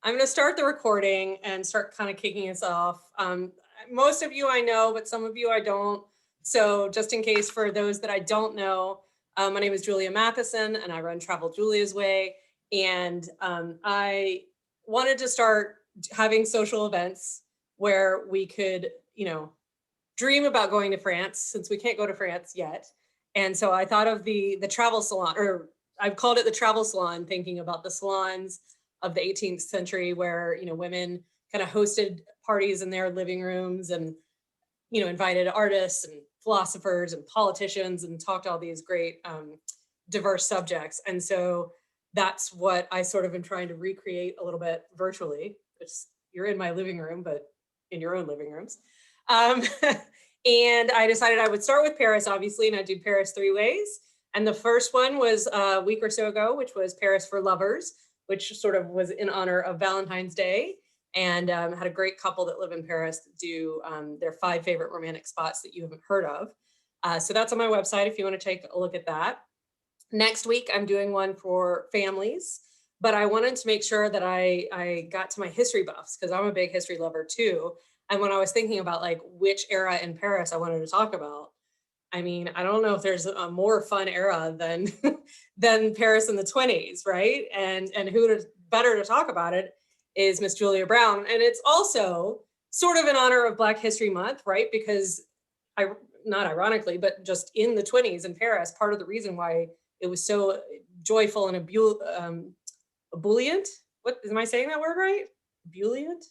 I'm going to start the recording and start kind of kicking us off. Most of you I know, but some of you I don't. So just in case for those that I don't know, my name is Julia Matheson and I run Travel Julia's Way. And I wanted to start having social events where we could, dream about going to France since we can't go to France yet. And so I thought of the Travel Salon, or I've called it the Travel Salon, thinking about the salons of the 18th century where, women kind of hosted parties in their living rooms and, invited artists and philosophers and politicians and talked all these great diverse subjects. And so that's what I sort of am trying to recreate a little bit virtually. You're in my living room, but in your own living rooms. And I decided I would start with Paris, obviously, and I do Paris 3 ways. And the first one was a week or so ago, which was Paris for Lovers, which sort of was in honor of Valentine's Day, and had a great couple that live in Paris do their 5 favorite romantic spots that you haven't heard of. So that's on my website if you want to take a look at that. Next week, I'm doing one for families, but I wanted to make sure that I got to my history buffs because I'm a big history lover too. And when I was thinking about like which era in Paris I wanted to talk about, I mean, I don't know if there's a more fun era than than Paris in the 20s, right? And who better to talk about it is Miss Julia Browne. And it's also sort of in honor of Black History Month, right? Because not ironically, but just in the 20s in Paris, part of the reason why it was so joyful and ebullient. What am I saying that word right? Ebullient?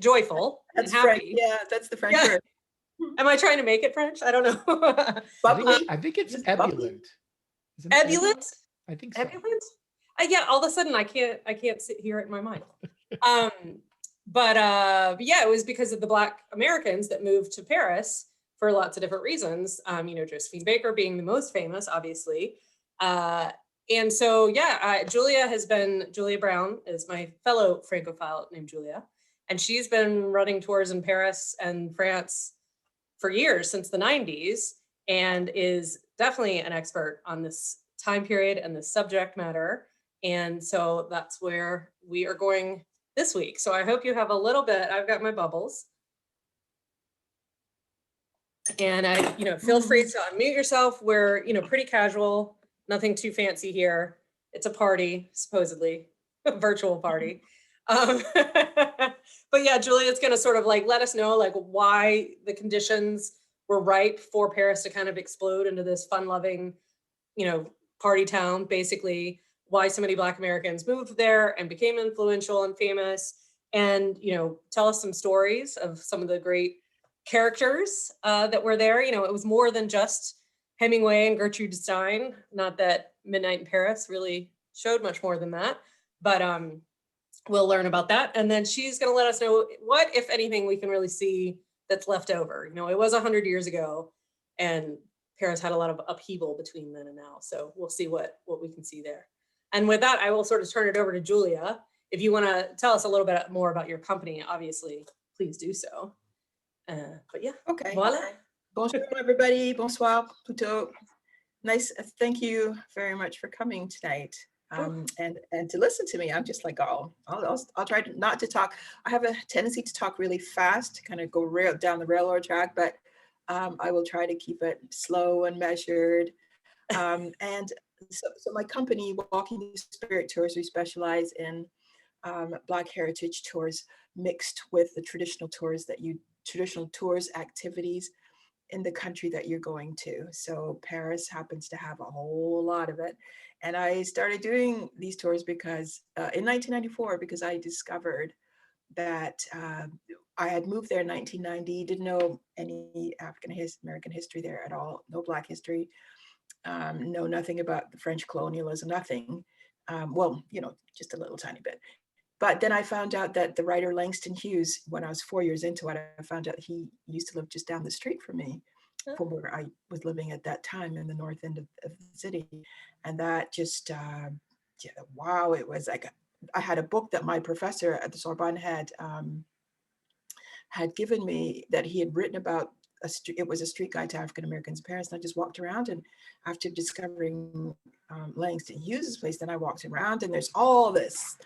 Joyful. That's and happy. French. Yeah, that's the French word. Am I trying to make it French? I don't know. I think it's ebullient. Ebullient? I think so. Ebullient? Yeah, all of a sudden I can't hear it in my mind. But yeah, it was because of the Black Americans that moved to Paris for lots of different reasons. Josephine Baker being the most famous, obviously. And so, yeah, Julia Browne is my fellow Francophile named Julia. And she's been running tours in Paris and France for years, since the 90s, and is definitely an expert on this time period and this subject matter. And so that's where we are going this week. So I hope you have a little bit, I've got my bubbles. And feel free to unmute yourself. We're, pretty casual, nothing too fancy here. It's a party, supposedly, a virtual party. But yeah, Julia's going to sort of like let us know like why the conditions were ripe for Paris to kind of explode into this fun-loving, party town, basically, why so many Black Americans moved there and became influential and famous, and, tell us some stories of some of the great characters that were there. It was more than just Hemingway and Gertrude Stein, not that Midnight in Paris really showed much more than that, but we'll learn about that. And then she's going to let us know what, if anything, we can really see that's left over. It was 100 years ago and Paris had a lot of upheaval between then and now. So we'll see what we can see there. And with that, I will sort of turn it over to Julia. If you want to tell us a little bit more about your company, obviously, please do so. But yeah. Okay. Voila. Bonjour, everybody. Bonsoir, plutôt. Nice. Thank you very much for coming tonight. And to listen to me. I'm just like, I'll try not to talk. I have a tendency to talk really fast, to kind of go down the railroad track, but I will try to keep it slow and measured. And so my company, Walking Spirit Tours, we specialize in Black heritage tours mixed with the traditional tours activities in the country that you're going to. So Paris happens to have a whole lot of it. And I started doing these tours because in 1994, because I discovered that I had moved there in 1990, didn't know any American history there at all, no Black history, know nothing about the French colonialism, nothing. Well, just a little tiny bit. But then I found out that the writer Langston Hughes, when I was 4 years into it, I found out he used to live just down the street from me, from where I was living at that time in the north end of the city. And that just, wow, it was like, I had a book that my professor at the Sorbonne had given me that he had written about. It was a street guide to African Americans in Paris. And I just walked around, and after discovering Langston Hughes's place, then I walked around and there's all this,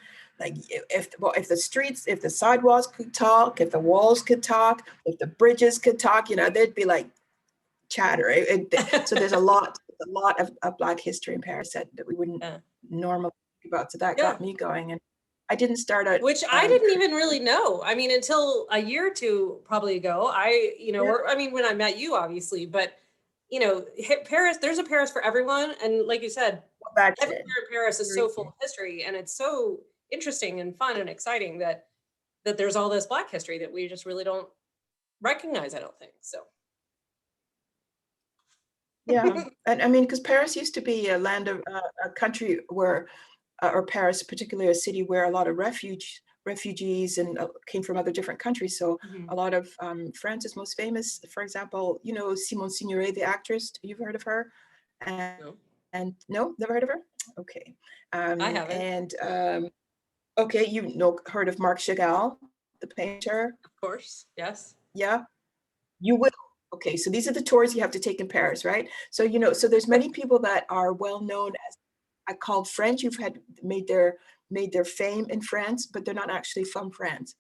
like if the sidewalks could talk, if the walls could talk, if the bridges could talk, you know, they'd be like chatter. So there's a lot of Black history in Paris that we wouldn't normally think about. So that got me going. And I didn't start out. Which I didn't even really know. I mean, until a year or two probably ago, or I mean, when I met you, obviously, but you know, Paris, there's a Paris for everyone. And like you said, everywhere in Paris is so full of history, and it's so interesting and fun and exciting that there's all this Black history that we just really don't recognize, I don't think. So. Yeah, and I mean, because Paris used to be a land of a country where, or Paris, particularly a city where a lot of refugees and came from other different countries. So a lot of France's most famous, for example, you know, Simone Signoret, the actress. You've heard of her? And no, never heard of her? Okay. I haven't. And okay, heard of Marc Chagall, the painter? Of course, yes. Yeah, you will. Okay, so these are the tours you have to take in Paris, right? So, you know, so there's many people that are well known as, I called French, who've made their fame in France, but they're not actually from France.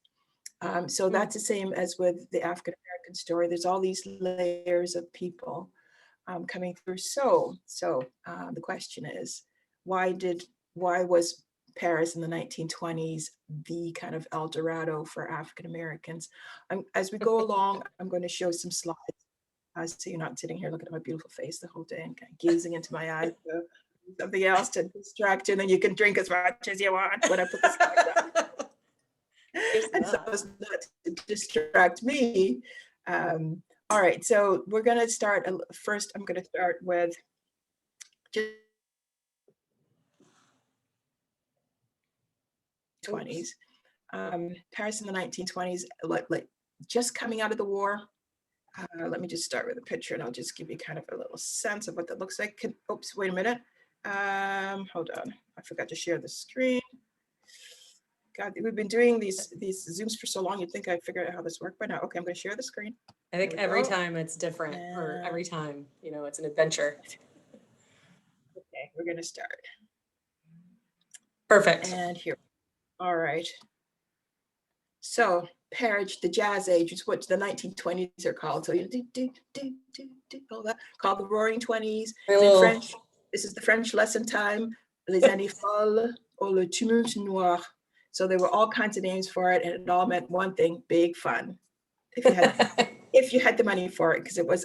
So that's the same as with the African American story. There's all these layers of people coming through. So the question is, why was Paris in the 1920s the kind of El Dorado for African Americans? As we go along, I'm going to show some slides. So you're not sitting here looking at my beautiful face the whole day and kind of gazing into my eyes. So something else to distract you, and then you can drink as much as you want when I put the slides on. And so as not to distract me. All right, so we're going to start. First, I'm going to start with just 20s. Paris in the 1920s, like just coming out of the war. Let me just start with a picture and I'll just give you kind of a little sense of what that looks like. Oops, wait a minute. Hold on, I forgot to share the screen. God, we've been doing these Zooms for so long, you'd think I'd figure out how this worked by now. Okay, I'm gonna share the screen. I think every time it's different, or every time, you know, it's an adventure. Okay, we're gonna start. Perfect. And here, all right. So Paris, the Jazz Age, is what the 1920s are called. So you all that, called the Roaring 20s. In French, this is the French lesson time. Les années folles or le tumulte noir. So there were all kinds of names for it, and it all meant one thing: big fun. If you had the money for it, because it was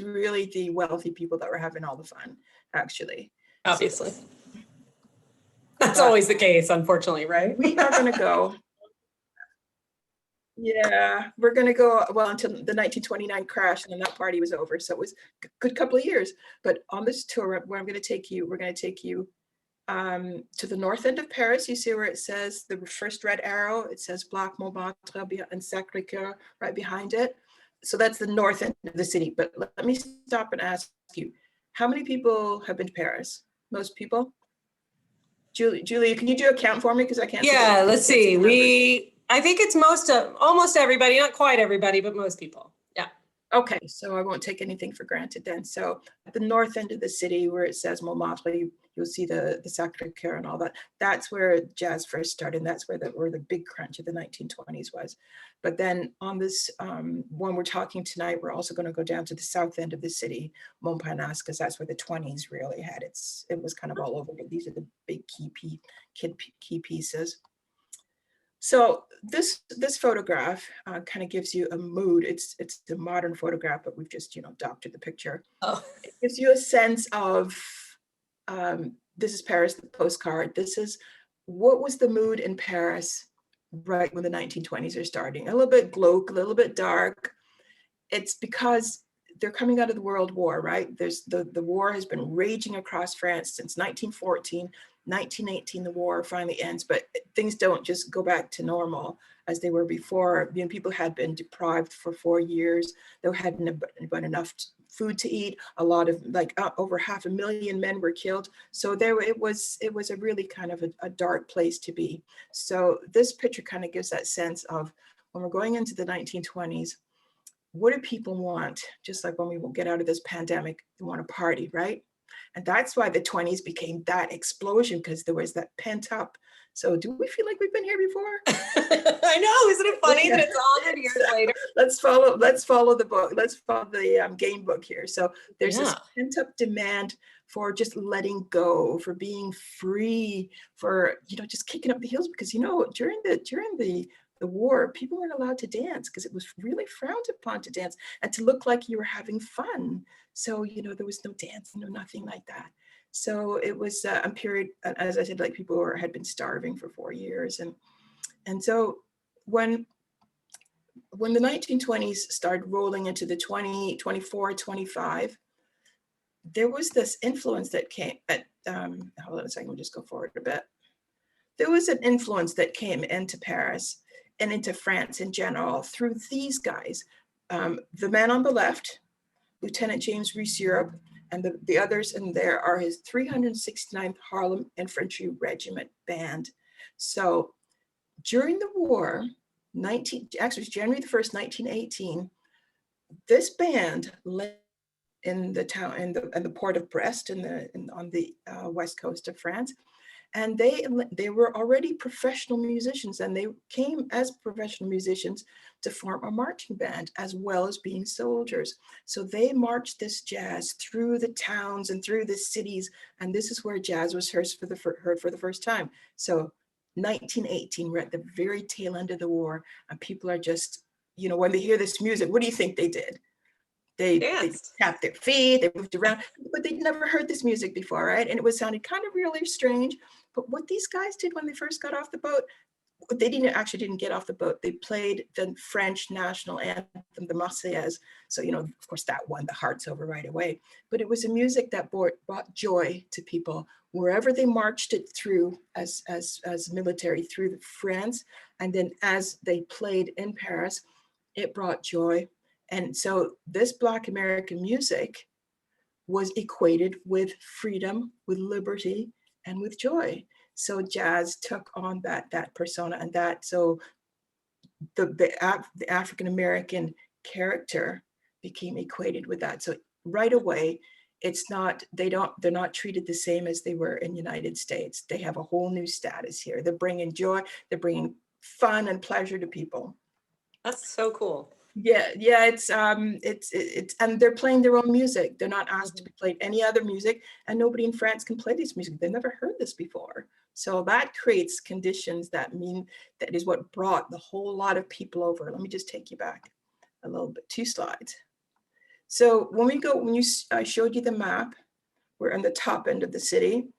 really the wealthy people that were having all the fun, actually. Obviously. So, that's always the case, unfortunately, right? We are going to go. Yeah, we're going to go, well, until the 1929 crash, and then that party was over. So it was a good couple of years. But on this tour, where I'm going to take you, we're going to take you to the north end of Paris. You see where it says the first red arrow, it says Black Montmartre and Sacré-Cœur right behind it. So that's the north end of the city. But let me stop and ask you, how many people have been to Paris? Most people? Julia, can you do a count for me? Because I can't. Yeah, let's see. I think it's almost everybody, not quite everybody, but most people. Yeah. Okay, so I won't take anything for granted then. So at the north end of the city where it says Montmartre, you'll see the Sacré-Cœur and all that. That's where jazz first started, and that's where the big crunch of the 1920s was. But then on this one we're talking tonight, we're also going to go down to the south end of the city, Montparnasse, because that's where the 20s really had it was kind of all over, but these are the big key pieces. So this photograph kind of gives you a mood. It's a modern photograph, but we've just, doctored the picture. Oh. It gives you a sense of, this is Paris, the postcard. This is, what was the mood in Paris right when the 1920s are starting? A little bit glauque, a little bit dark. It's because they're coming out of the World War, right? There's the war has been raging across France since 1914. 1918, the war finally ends, but things don't just go back to normal as they were before. People had been deprived for 4 years. There hadn't been enough food to eat. A lot of, over 500,000 men were killed. So it was a really kind of a dark place to be. So this picture kind of gives that sense of, when we're going into the 1920s, what do people want? Just like when we will get out of this pandemic, they want to party, right? And that's why the 20s became that explosion, because there was that pent up. So do we feel like we've been here before? I know, isn't it funny that it's 100 years later? Let's follow the book. Let's follow the game book here. So there's this pent up demand for just letting go, for being free, for, just kicking up the heels, because, during the war, people weren't allowed to dance because it was really frowned upon to dance and to look like you were having fun. So, there was no dance, nothing like that. So it was a period, as I said, like people had been starving for 4 years. And so when the 1920s started rolling into the 20, 24, 25, there was this influence that came at, hold on a second, we'll just go forward a bit. There was an influence that came into Paris and into France in general through these guys. The man on the left, Lieutenant James Reese Europe, and the others in there are his 369th Harlem Infantry Regiment band. So during the war, actually it was January the 1st, 1918, this band led in the town, in the port of Brest on the west coast of France. And they were already professional musicians, and they came as professional musicians to form a marching band as well as being soldiers. So they marched this jazz through the towns and through the cities, and this is where jazz was heard for the first time. So 1918, we're at the very tail end of the war, and people are just, when they hear this music, what do you think they did? They tapped their feet, they moved around, but they'd never heard this music before, right? And it sounded kind of really strange. But what these guys did when they first got off the boat, they didn't get off the boat. They played the French national anthem, the Marseillaise. So, of course, that won the hearts over right away. But it was a music that brought joy to people wherever they marched it through as military through France. And then as they played in Paris, it brought joy. And so this Black American music was equated with freedom, with liberty, and with joy. So jazz took on that persona, and so the African American character became equated with that. So right away, they're not treated the same as they were in the United States. They have a whole new status here. They're bringing joy, they're bringing fun and pleasure to people. That's so cool. Yeah, it's and they're playing their own music. They're not asked to play any other music, and nobody in France can play this music. They've never heard this before. So that creates conditions that is what brought the whole lot of people over. Let me just take you back a little bit, 2 slides. So I showed you the map, we're on the top end of the city,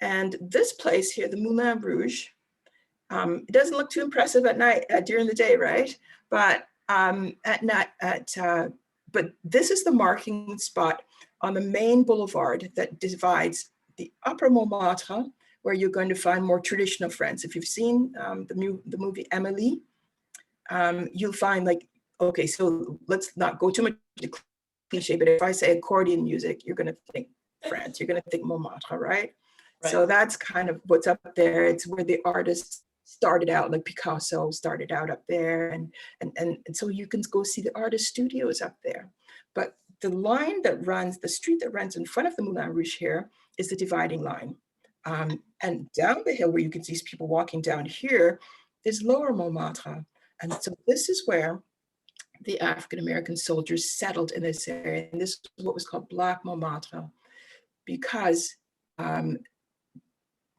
and this place here, the Moulin Rouge, it doesn't look too impressive at night, during the day, right? But but this is the marking spot on the main boulevard that divides the Upper Montmartre, where you're going to find more traditional France. If you've seen the movie Emily, you'll find okay, so let's not go too much into cliche, but if I say accordion music, you're going to think France, you're going to think Montmartre, right? So that's kind of what's up there. It's where the artists started out, like Picasso started out up there, and so you can go see the artist studios up there. But the street that runs in front of the Moulin Rouge here is the dividing line. And down the hill where you can see people walking down here is Lower Montmartre. And so this is where the African-American soldiers settled in this area. And this is what was called Black Montmartre, because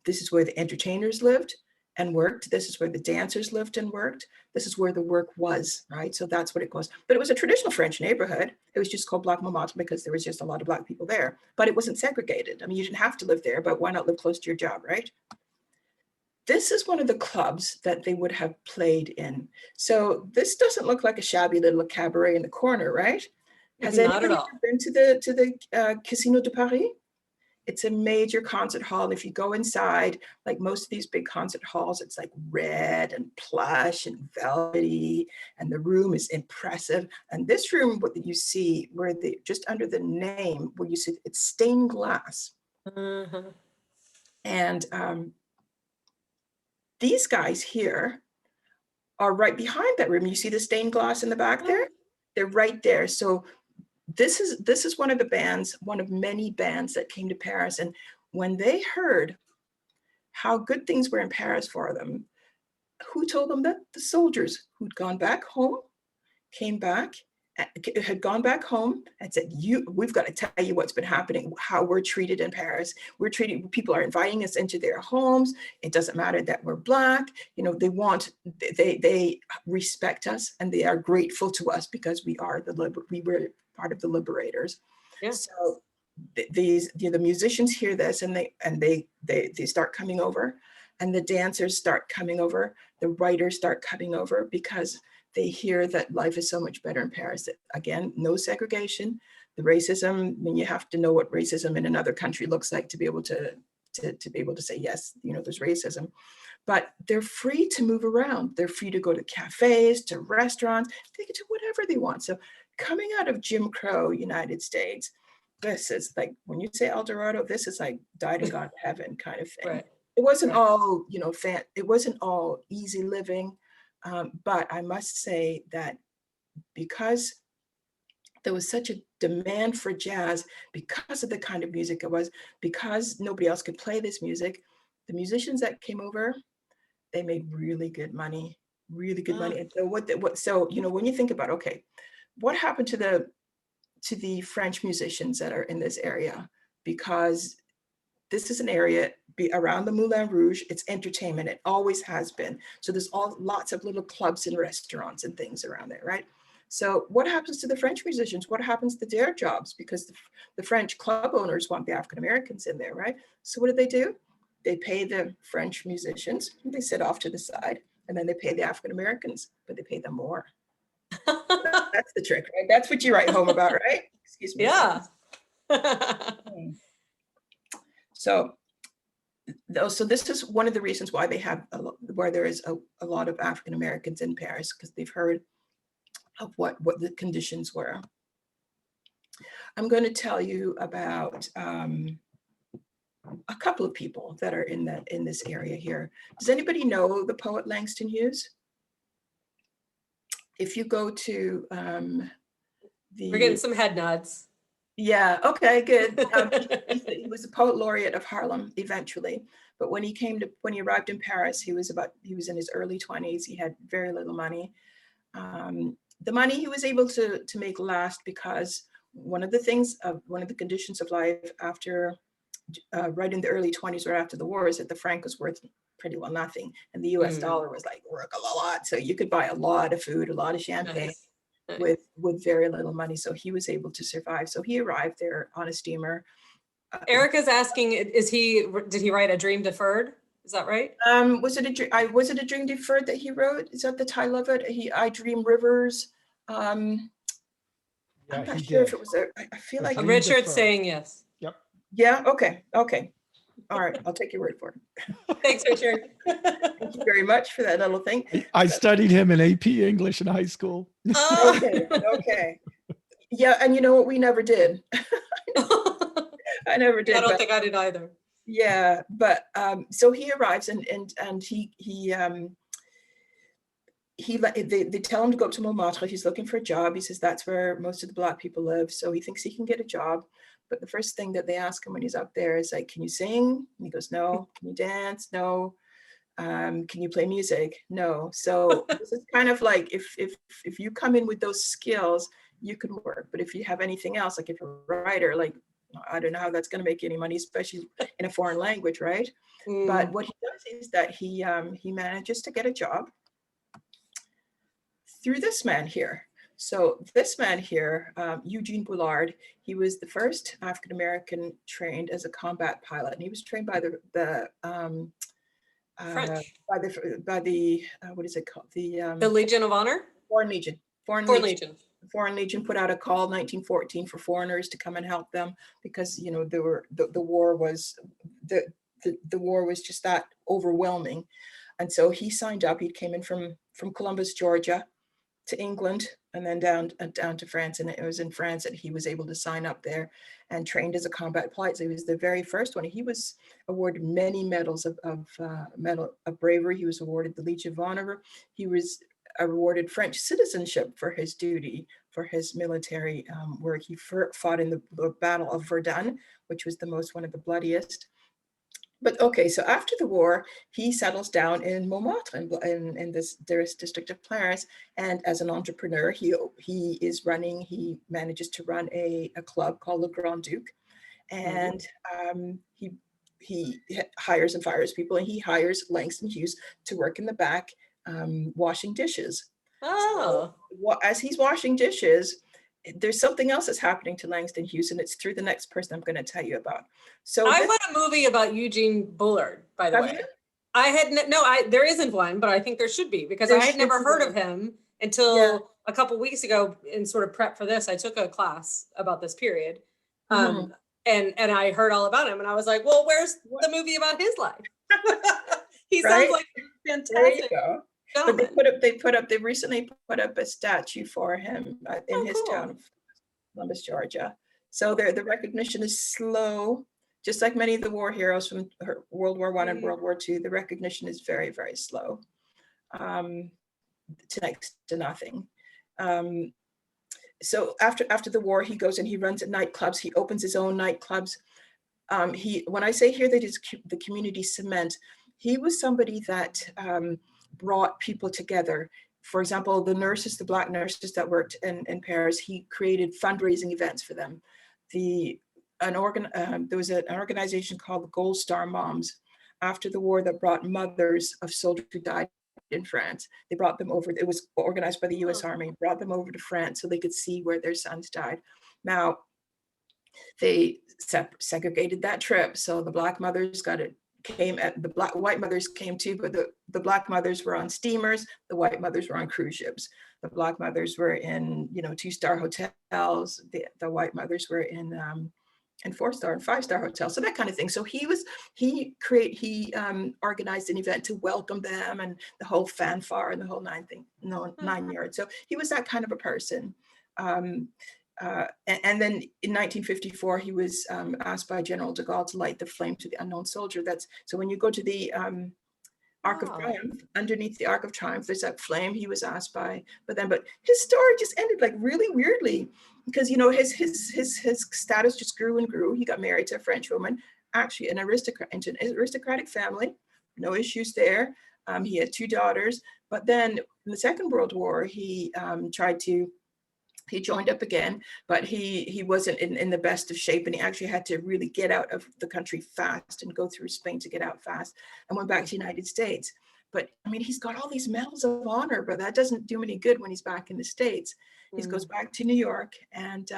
this is where the entertainers lived and worked. This is where the dancers lived and worked. This is where the work was, right? So that's what it was. But it was a traditional French neighborhood. It was just called Black Montmartre because there was just a lot of Black people there, but it wasn't segregated. I mean, you didn't have to live there, but why not live close to your job, right? This is one of the clubs that they would have played in. So this doesn't look like a shabby little cabaret in the corner, right? Has anybody ever been to the Casino de Paris? It's a major concert hall. If you go inside, like most of these big concert halls, it's like red and plush and velvety, and the room is impressive. And this room, what you see, just under the name, where you see it's stained glass. Mm-hmm. And these guys here are right behind that room. You see the stained glass in the back there? They're right there. So this is one of the bands, one of many bands that came to Paris. And when they heard how good things were in Paris for them, who told them that? The soldiers who'd gone back home, came back, had gone back home and said, we've got to tell you what's been happening, how we're treated in Paris. People are inviting us into their homes. It doesn't matter that we're Black. You know, they respect us, and they are grateful to us because we were part of the liberators. Yeah. So the musicians hear this, and they start coming over, and the dancers start coming over, the writers start coming over, because they hear that life is so much better in Paris. Again, no segregation, the racism. I mean, you have to know what racism in another country looks like to be able to be able to say, yes, you know, there's racism. But they're free to move around. They're free to go to cafes, to restaurants. They can do whatever they want. So coming out of Jim Crow United States, this is like, when you say El Dorado, this is like died and gone to heaven kind of thing. Right. It wasn't all, you know, it wasn't all easy living. But I must say that because there was such a demand for jazz, because of the kind of music it was, because nobody else could play this music, the musicians that came over, they made really good money, really good money. And so so, you know, when you think about, okay, what happened to the French musicians that are in this area? Because this is an area around the Moulin Rouge. It's entertainment. It always has been. So there's lots of little clubs and restaurants and things around there, right? So what happens to the French musicians? What happens to their jobs? Because the French club owners want the African Americans in there, right? So what do? They pay the French musicians, they sit off to the side, and then they pay the African Americans, but they pay them more. That's the trick, right? That's what you write home about, right? Excuse me. Yeah. So this is one of the reasons why where there is a lot of African Americans in Paris, because they've heard of what the conditions were. I'm going to tell you about a couple of people that are in this area here. Does anybody know the poet Langston Hughes? If you go to We're getting some head nods. Yeah, okay, good. He was the poet laureate of Harlem eventually, but when he arrived in Paris, he was in his early 20s. He had very little money. The money he was able to make last, because one of the conditions of life after right in the early 20s or after the war is that the franc was worth pretty well nothing, and the US dollar was like worth a lot. So you could buy a lot of food, a lot of champagne. Nice. With very little money. So he was able to survive. So he arrived there on a steamer. Erica's asking, did he write A Dream Deferred? Is that right? Was it a Dream Deferred that he wrote? Is that the title of it? I Dream Rivers. I'm not sure if it was I feel like Richard's saying yes. Yep. Yeah, okay. All right, I'll take your word for it. Thanks, Richard. Thank you very much for that little thing. I studied him in AP English in high school. Okay. Yeah, and you know what? We never did. I never did. I don't think I did either. Yeah, but so he arrives and they tell him to go up to Montmartre. He's looking for a job. He says that's where most of the Black people live. So he thinks he can get a job. But the first thing that they ask him when he's up there is like, can you sing? And he goes, no. Can you dance? No. Can you play music? No. So this is kind of like, if you come in with those skills, you can work. But if you have anything else, like if you're a writer, like, I don't know how that's going to make you any money, especially in a foreign language, right? But what he does is that he manages to get a job through this man here. So this man here, Eugene Boulard, he was the first African-American trained as a combat pilot, and he was trained by the French. by the what is it called? The Legion of Honor? Foreign Legion. Foreign Legion Put out a call in 1914 for foreigners to come and help them, because you know the war was just that overwhelming, and so he signed up. He came in from Columbus, Georgia, to England, and then down to France. And it was in France that he was able to sign up there and trained as a combat pilot. So he was the very first one. He was awarded many medals of bravery. He was awarded the Legion of Honor. He was awarded French citizenship for his duty, for his military work. He fought in the Battle of Verdun, which was one of the bloodiest. But okay, so after the war, he settles down in Montmartre, in this district of Paris, and as an entrepreneur, he manages to run a club called Le Grand Duc, and he hires and fires people, and he hires Langston Hughes to work in the back, washing dishes. Oh. So, as he's washing dishes, there's something else that's happening to Langston Hughes, and it's through the next person I'm going to tell you about. So I read a movie about Eugene Bullard, by the way. You? I had there isn't one, but I think there should be, because I had never heard of him until a couple weeks ago. In sort of prep for this, I took a class about this period, and I heard all about him, and I was like, well, where's the movie about his life? He sounds like a fantastic. There you go. But they recently put up a statue for him in his town of Columbus, Georgia. So the recognition is slow, just like many of the war heroes from World War I and World War II. The recognition is very, very slow, to next to nothing. So after the war, he goes and he runs at nightclubs. He opens his own nightclubs. When I say here that he's the community cement, he was somebody that brought people together. For example, the Black nurses that worked in Paris, he created fundraising events for them. There was an organization called the Gold Star Moms after the war that brought mothers of soldiers who died in France. They brought them over. It was organized by the U.S. Army, brought them over to France so they could see where their sons died. Now, they segregated that trip. So the Black mothers white mothers came too, but the Black mothers were on steamers, the white mothers were on cruise ships. The Black mothers were in 2-star hotels, the white mothers were in 4-star and 5-star hotels, so that kind of thing. So he organized an event to welcome them, and the whole fanfare and the whole nine yards. So he was that kind of a person. And then in 1954, he was asked by General de Gaulle to light the flame to the unknown soldier. So when you go to the Arc of Triumph, underneath the Arc of Triumph, there's that flame. He was asked but his story just ended like really weirdly, because his status just grew and grew. He got married to a French woman, actually an aristocratic family, no issues there. He had 2 daughters, but then in the Second World War, he joined up again, but he wasn't in the best of shape, and he actually had to really get out of the country fast and go through Spain to get out fast, and went back to the United States. But I mean, he's got all these medals of honor, but that doesn't do him any good when he's back in the States. He goes back to New York, and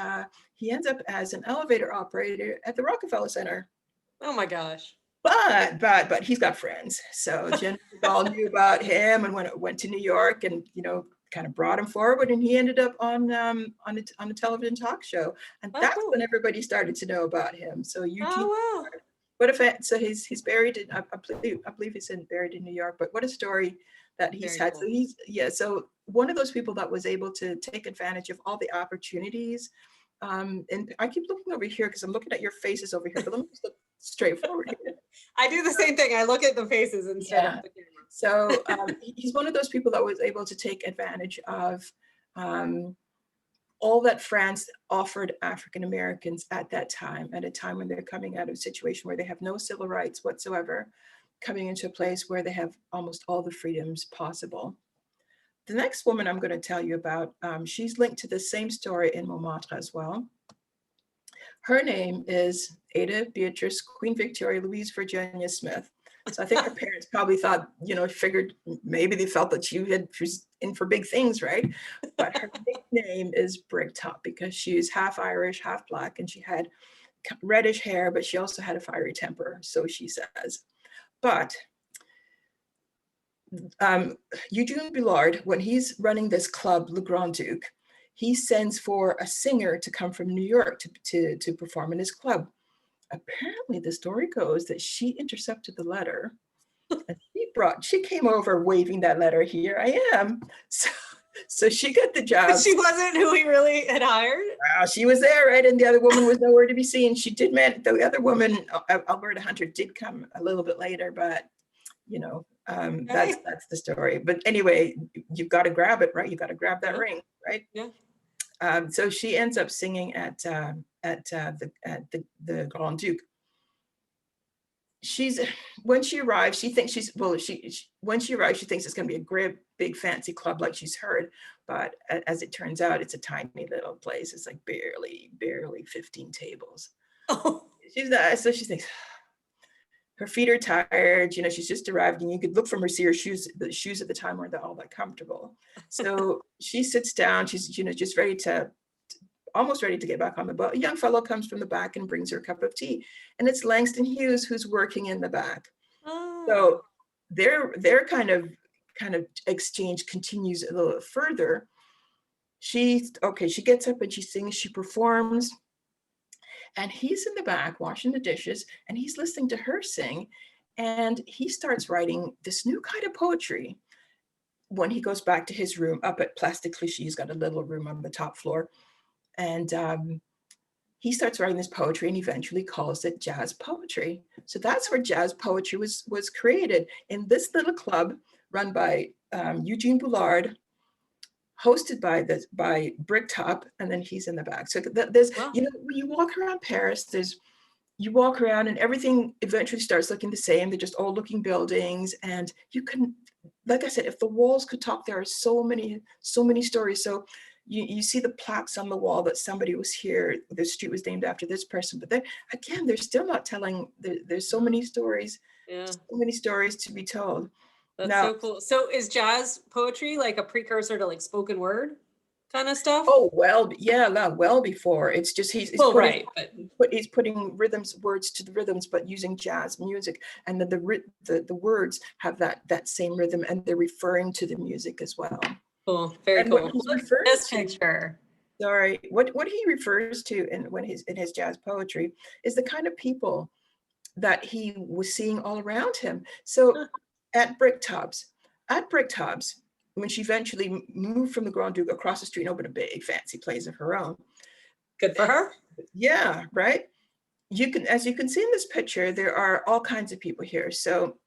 he ends up as an elevator operator at the Rockefeller Center. Oh my gosh. But he's got friends. So Jen all knew about him and went to New York and, kind of brought him forward, and he ended up on a television talk show. And that's when everybody started to know about him. So Eugene, so he's buried in, I believe he's buried in New York, but what a story that he's had. Cool. So so one of those people that was able to take advantage of all the opportunities. And I keep looking over here because I'm looking at your faces over here, but let me just look straight forward here. I do the same thing. I look at the faces instead of the camera. So he's one of those people that was able to take advantage of all that France offered African Americans at that time, at a time when they're coming out of a situation where they have no civil rights whatsoever, coming into a place where they have almost all the freedoms possible. The next woman I'm going to tell you about, she's linked to the same story in Montmartre as well. Her name is Ada Beatrice Queen Victoria Louise Virginia Smith. So I think her parents probably thought, figured maybe they felt that she was in for big things, right? But her nickname is Bricktop because she was half Irish, half Black, and she had reddish hair, but she also had a fiery temper, so she says. But Eugene Boulard, when he's running this club, Le Grand Duc, he sends for a singer to come from New York to perform in his club. Apparently, the story goes that she intercepted the letter, and she came over waving that letter. Here I am. So she got the job. But she wasn't who he really had hired. She was there, right? And the other woman was nowhere to be seen. She did the other woman, Alberta Hunter, did come a little bit later, but That's the story. But anyway, you've got to grab it, right? You've got to grab that ring, right? Yeah. So she ends up singing at the Grand Duke. When she arrives, she thinks when she arrives, she thinks it's going to be a great big fancy club like she's heard, but as it turns out, it's a tiny little place. It's like barely 15 tables. Oh. So she thinks her feet are tired. You know, she's just arrived, and you could look from her, see her shoes. The shoes at the time weren't all that comfortable. So she sits down. She's just almost ready to get back on the boat. A young fellow comes from the back and brings her a cup of tea, and it's Langston Hughes who's working in the back. Oh. So their kind of exchange continues a little further. She gets up and she sings, she performs, and he's in the back washing the dishes, and he's listening to her sing, and he starts writing this new kind of poetry. When he goes back to his room up at Plastic Clichy, he's got a little room on the top floor. And he starts writing this poetry and eventually calls it jazz poetry. So that's where jazz poetry was created, in this little club run by Eugene Boulard, hosted by Bricktop, and then he's in the back. So there's, Wow. When you walk around Paris, you walk around and everything eventually starts looking the same. They're just old looking buildings, and you can, like I said, if the walls could talk, there are so many stories. So you see the plaques on the wall that somebody was here, the street was named after this person, but then again, they're still not telling. There's so many stories, so many stories to be told. That's so cool. So is jazz poetry like a precursor to like spoken word kind of stuff? Oh, well, yeah, well before. It's just he's putting words to the rhythms, but using jazz music, and then the words have that same rhythm, and they're referring to the music as well. Cool, very cool. This picture. Sorry, what he refers to in his jazz poetry is the kind of people that he was seeing all around him. So at Bricktops, when she eventually moved from the Grand Duke across the street and opened a big fancy place of her own. Good for her. Yeah, right. As you can see in this picture, there are all kinds of people here. So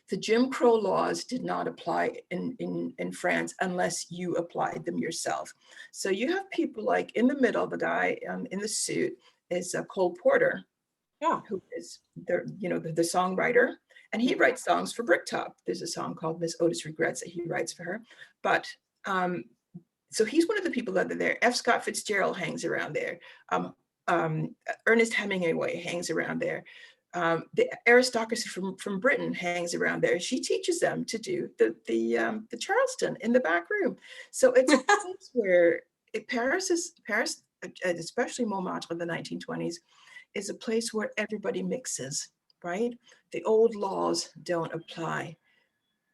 the Jim Crow laws did not apply in France unless you applied them yourself. So you have people like in the middle, the guy in the suit is Cole Porter, who is the songwriter, and he writes songs for Bricktop. There's a song called Miss Otis Regrets that he writes for her. But so he's one of the people that are there. F. Scott Fitzgerald hangs around there. Ernest Hemingway hangs around there. The aristocracy from Britain hangs around there. She teaches them to do the Charleston in the back room. So it's a place where Paris, especially Montmartre in the 1920s, is a place where everybody mixes, right? The old laws don't apply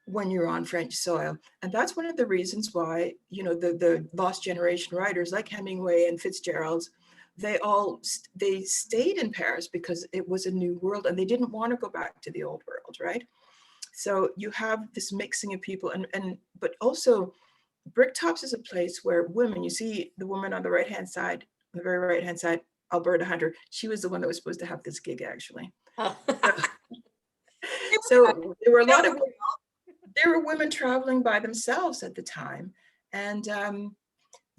when you're on French soil. And that's one of the reasons why, the lost generation writers like Hemingway and Fitzgerald's, they stayed in Paris because it was a new world and they didn't want to go back to the old world, right? So you have this mixing of people, but also Bricktops is a place where women, you see the woman on the right-hand side, on the very right-hand side, Alberta Hunter, she was the one that was supposed to have this gig actually. So there were women traveling by themselves at the time, and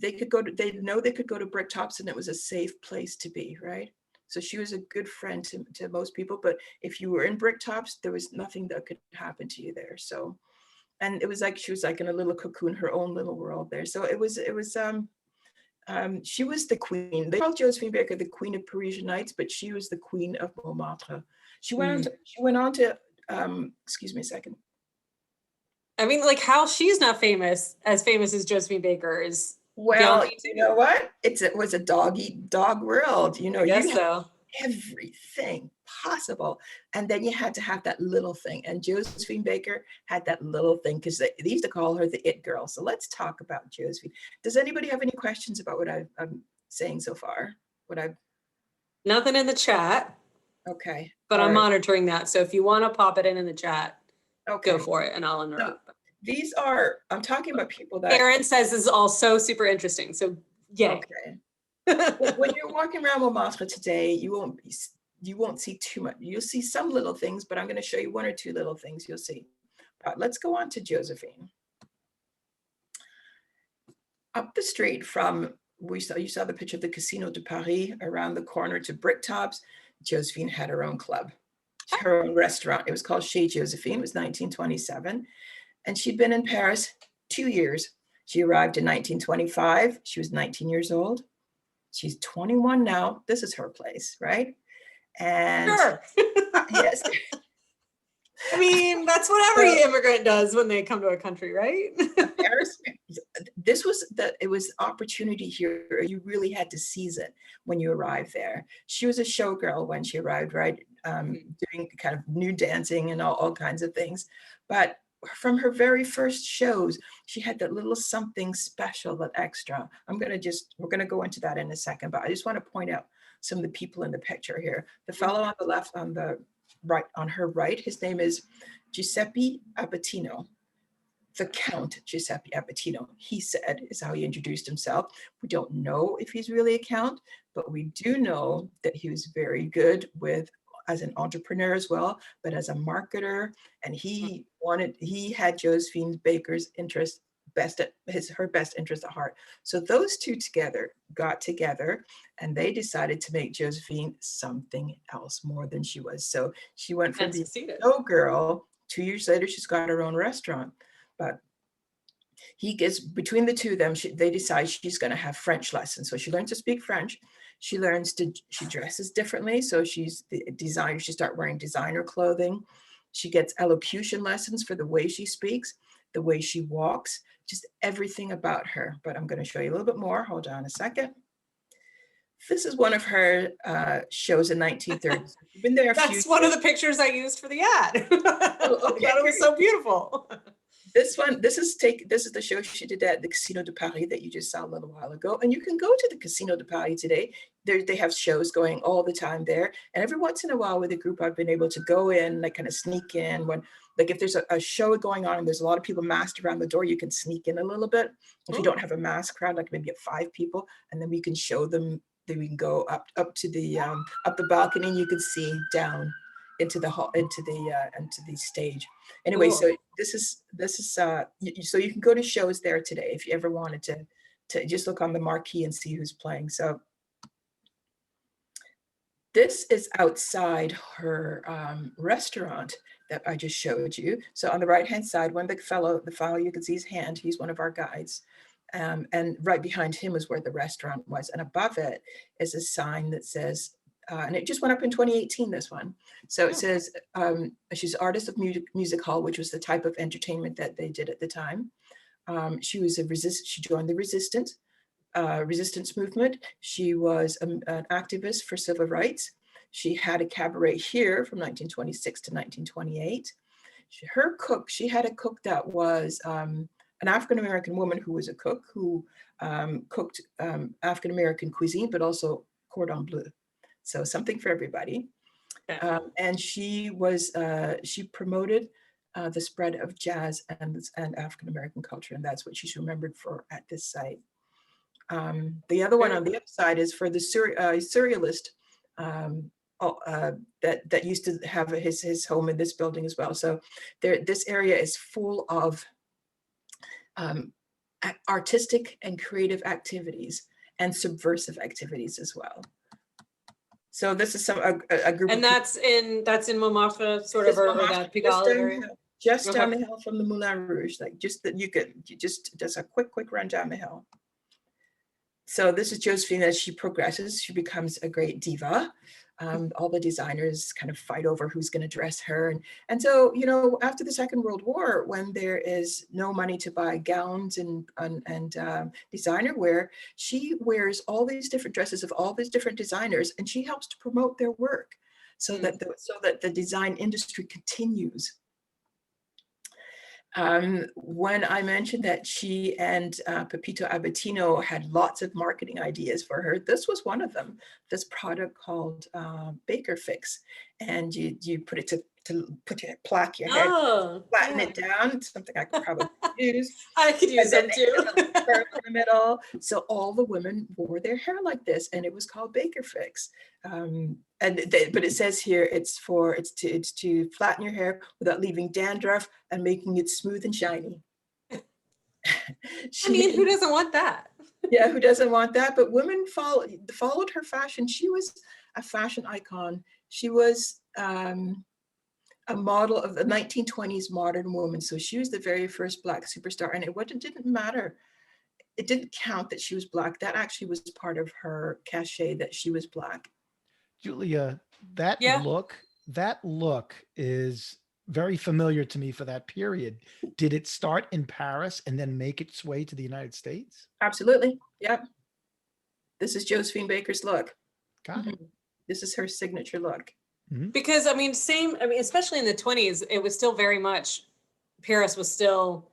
they could go to Bricktops, and it was a safe place to be, right? So she was a good friend to most people, but if you were in Bricktops, there was nothing that could happen to you there. So, and it was like she was like in a little cocoon, her own little world there. So it was she was the queen. They called Josephine Baker the queen of Parisian nights, but she was the queen of Montmartre. She went on to excuse me a second. I mean, like how she's not as famous as Josephine Baker is. Well, you know what? It was a dog eat dog world. You had everything possible, and then you had to have that little thing. And Josephine Baker had that little thing because they used to call her the it girl. So let's talk about Josephine. Does anybody have any questions about what I'm saying so far? Nothing in the chat. Okay. But I'm monitoring that. So if you want to pop it in the chat, okay, go for it, and I'll interrupt. So I'm talking about people that Aaron says this is all so super interesting. So yay. Okay. When you're walking around Montmartre today, you won't see too much. You'll see some little things, but I'm going to show you one or two little things you'll see. Let's go on to Josephine. Up the street from, you saw the picture of the Casino de Paris, around the corner to Bricktops, Josephine had her own club, her own restaurant. It was called Chez Josephine. It was 1927. And she'd been in Paris 2 years. She arrived in 1925. She was 19 years old. She's 21 now. This is her place, right? And Sure. yes. I mean, that's what every immigrant does when they come to a country, right? Paris, it was opportunity here. You really had to seize it when you arrived there. She was a showgirl when she arrived, right? Doing kind of nude dancing and all kinds of things. But from her very first shows, she had that little something special, that extra. We're gonna go into that in a second, but I just want to point out some of the people in the picture here. The fellow on the left, on the right, on her right, his name is Giuseppe Apatino. The Count Giuseppe Apatino, he said, is how he introduced himself. We don't know if he's really a count, but we do know that he was very good as an entrepreneur as well, but as a marketer. And he had Josephine Baker's her best interest at heart. So those two got together and they decided to make Josephine something else more than she was. So she went from being a showgirl. 2 years later, she's got her own restaurant. But he gets, between the two of them, they decide she's going to have French lessons. So she learns to speak French. She dresses differently. So she's the designer. She starts wearing designer clothing. She gets elocution lessons for the way she speaks, the way she walks, just everything about her. But I'm going to show you a little bit more. Hold on a second. This is one of her shows in 1930s. You've been there a few years. That's one of the pictures I used for the ad. Oh, okay. I thought it was so beautiful. This is the show she did at the Casino de Paris that you just saw a little while ago. And you can go to the Casino de Paris today. They have shows going all the time there. And every once in a while with a group, I've been able to go in, like kind of sneak in when, like if there's a show going on and there's a lot of people masked around the door, you can sneak in a little bit. If you don't have a mask crowd, like maybe 5 people, and then we can show them, then we can go up to the up the balcony and you can see down into the hall, into the stage. Anyway, so this is so you can go to shows there today if you ever wanted to just look on the marquee and see who's playing. So this is outside her restaurant that I just showed you. So on the right hand side, the fellow you can see his hand, he's one of our guides. And right behind him is where the restaurant was. And above it is a sign that says, and it just went up in 2018, this one. So it says, she's artist of music hall, which was the type of entertainment that they did at the time. She joined the resistance movement. She was an activist for civil rights. She had a cabaret here from 1926 to 1928. She had a cook that was an African-American woman who was a cook who cooked African-American cuisine, but also cordon bleu. So something for everybody. And she promoted the spread of jazz and African-American culture. And that's what she's remembered for at this site. The other one on the other side is for the surrealist that used to have his home in this building as well. So this area is full of artistic and creative activities and subversive activities as well. So this is a group, and that's in Montmartre, sort of, or that Pigalle area. Just down the hill from the Moulin Rouge, like just a quick run down the hill. So this is Josephine as she progresses. She becomes a great diva. All the designers kind of fight over who's going to dress her. And so, after the Second World War, when there is no money to buy gowns and designer wear, she wears all these different dresses of all these different designers, and she helps to promote their work so that the design industry continues. When I mentioned that she and Pepito Abatino had lots of marketing ideas for her, this was one of them, this product called Baker Fix. And you put it plaque your hair, Oh, flatten yeah. it down, something I could probably use. I could use And then them they too. had a little curve in the middle. So all the women wore their hair like this, and it was called Baker fix. But it says here it's to flatten your hair without leaving dandruff and making it smooth and shiny. I mean, who doesn't want that? Yeah, who doesn't want that? But women followed her fashion. She was a fashion icon. She was a model of the 1920s modern woman. So she was the very first Black superstar, and it didn't matter. It didn't count that she was Black. That actually was part of her cachet, that she was Black. Julia, that Yeah. look is very familiar to me for that period. Did it start in Paris and then make its way to the United States? Absolutely. Yep. This is Josephine Baker's look. Got it. This is her signature look. Because especially in the 20s, it was still very much, Paris was still,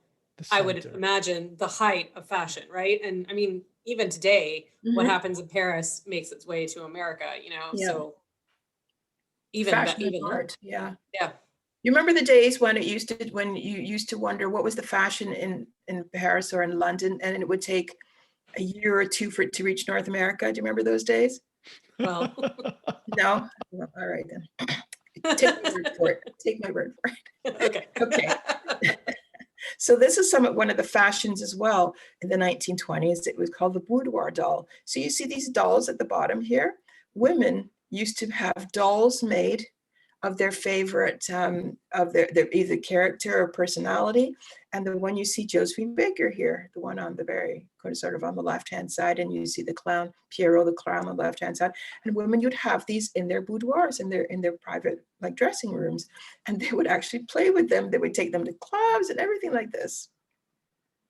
I would imagine, the height of fashion, right? And I mean, even today, what happens in Paris makes its way to America, Yeah. so even Fashion even and art. Yeah. Yeah. You remember the days when you used to wonder what was the fashion in Paris or in London, and it would take a year or two for it to reach North America? Do you remember those days? Well, No? Well, all right then. Take my word for it. Take my word for it. okay. Okay. So this is one of the fashions as well in the 1920s. It was called the Boudoir Doll. So you see these dolls at the bottom here. Women used to have dolls made of their favorite, of their either character or personality. And the one you see Josephine Baker here, the one on the very sort of on the left-hand side, and you see the clown, Pierrot the clown on the left-hand side. And women, you'd have these in their boudoirs, in their private like dressing rooms, and they would actually play with them. They would take them to clubs and everything like this.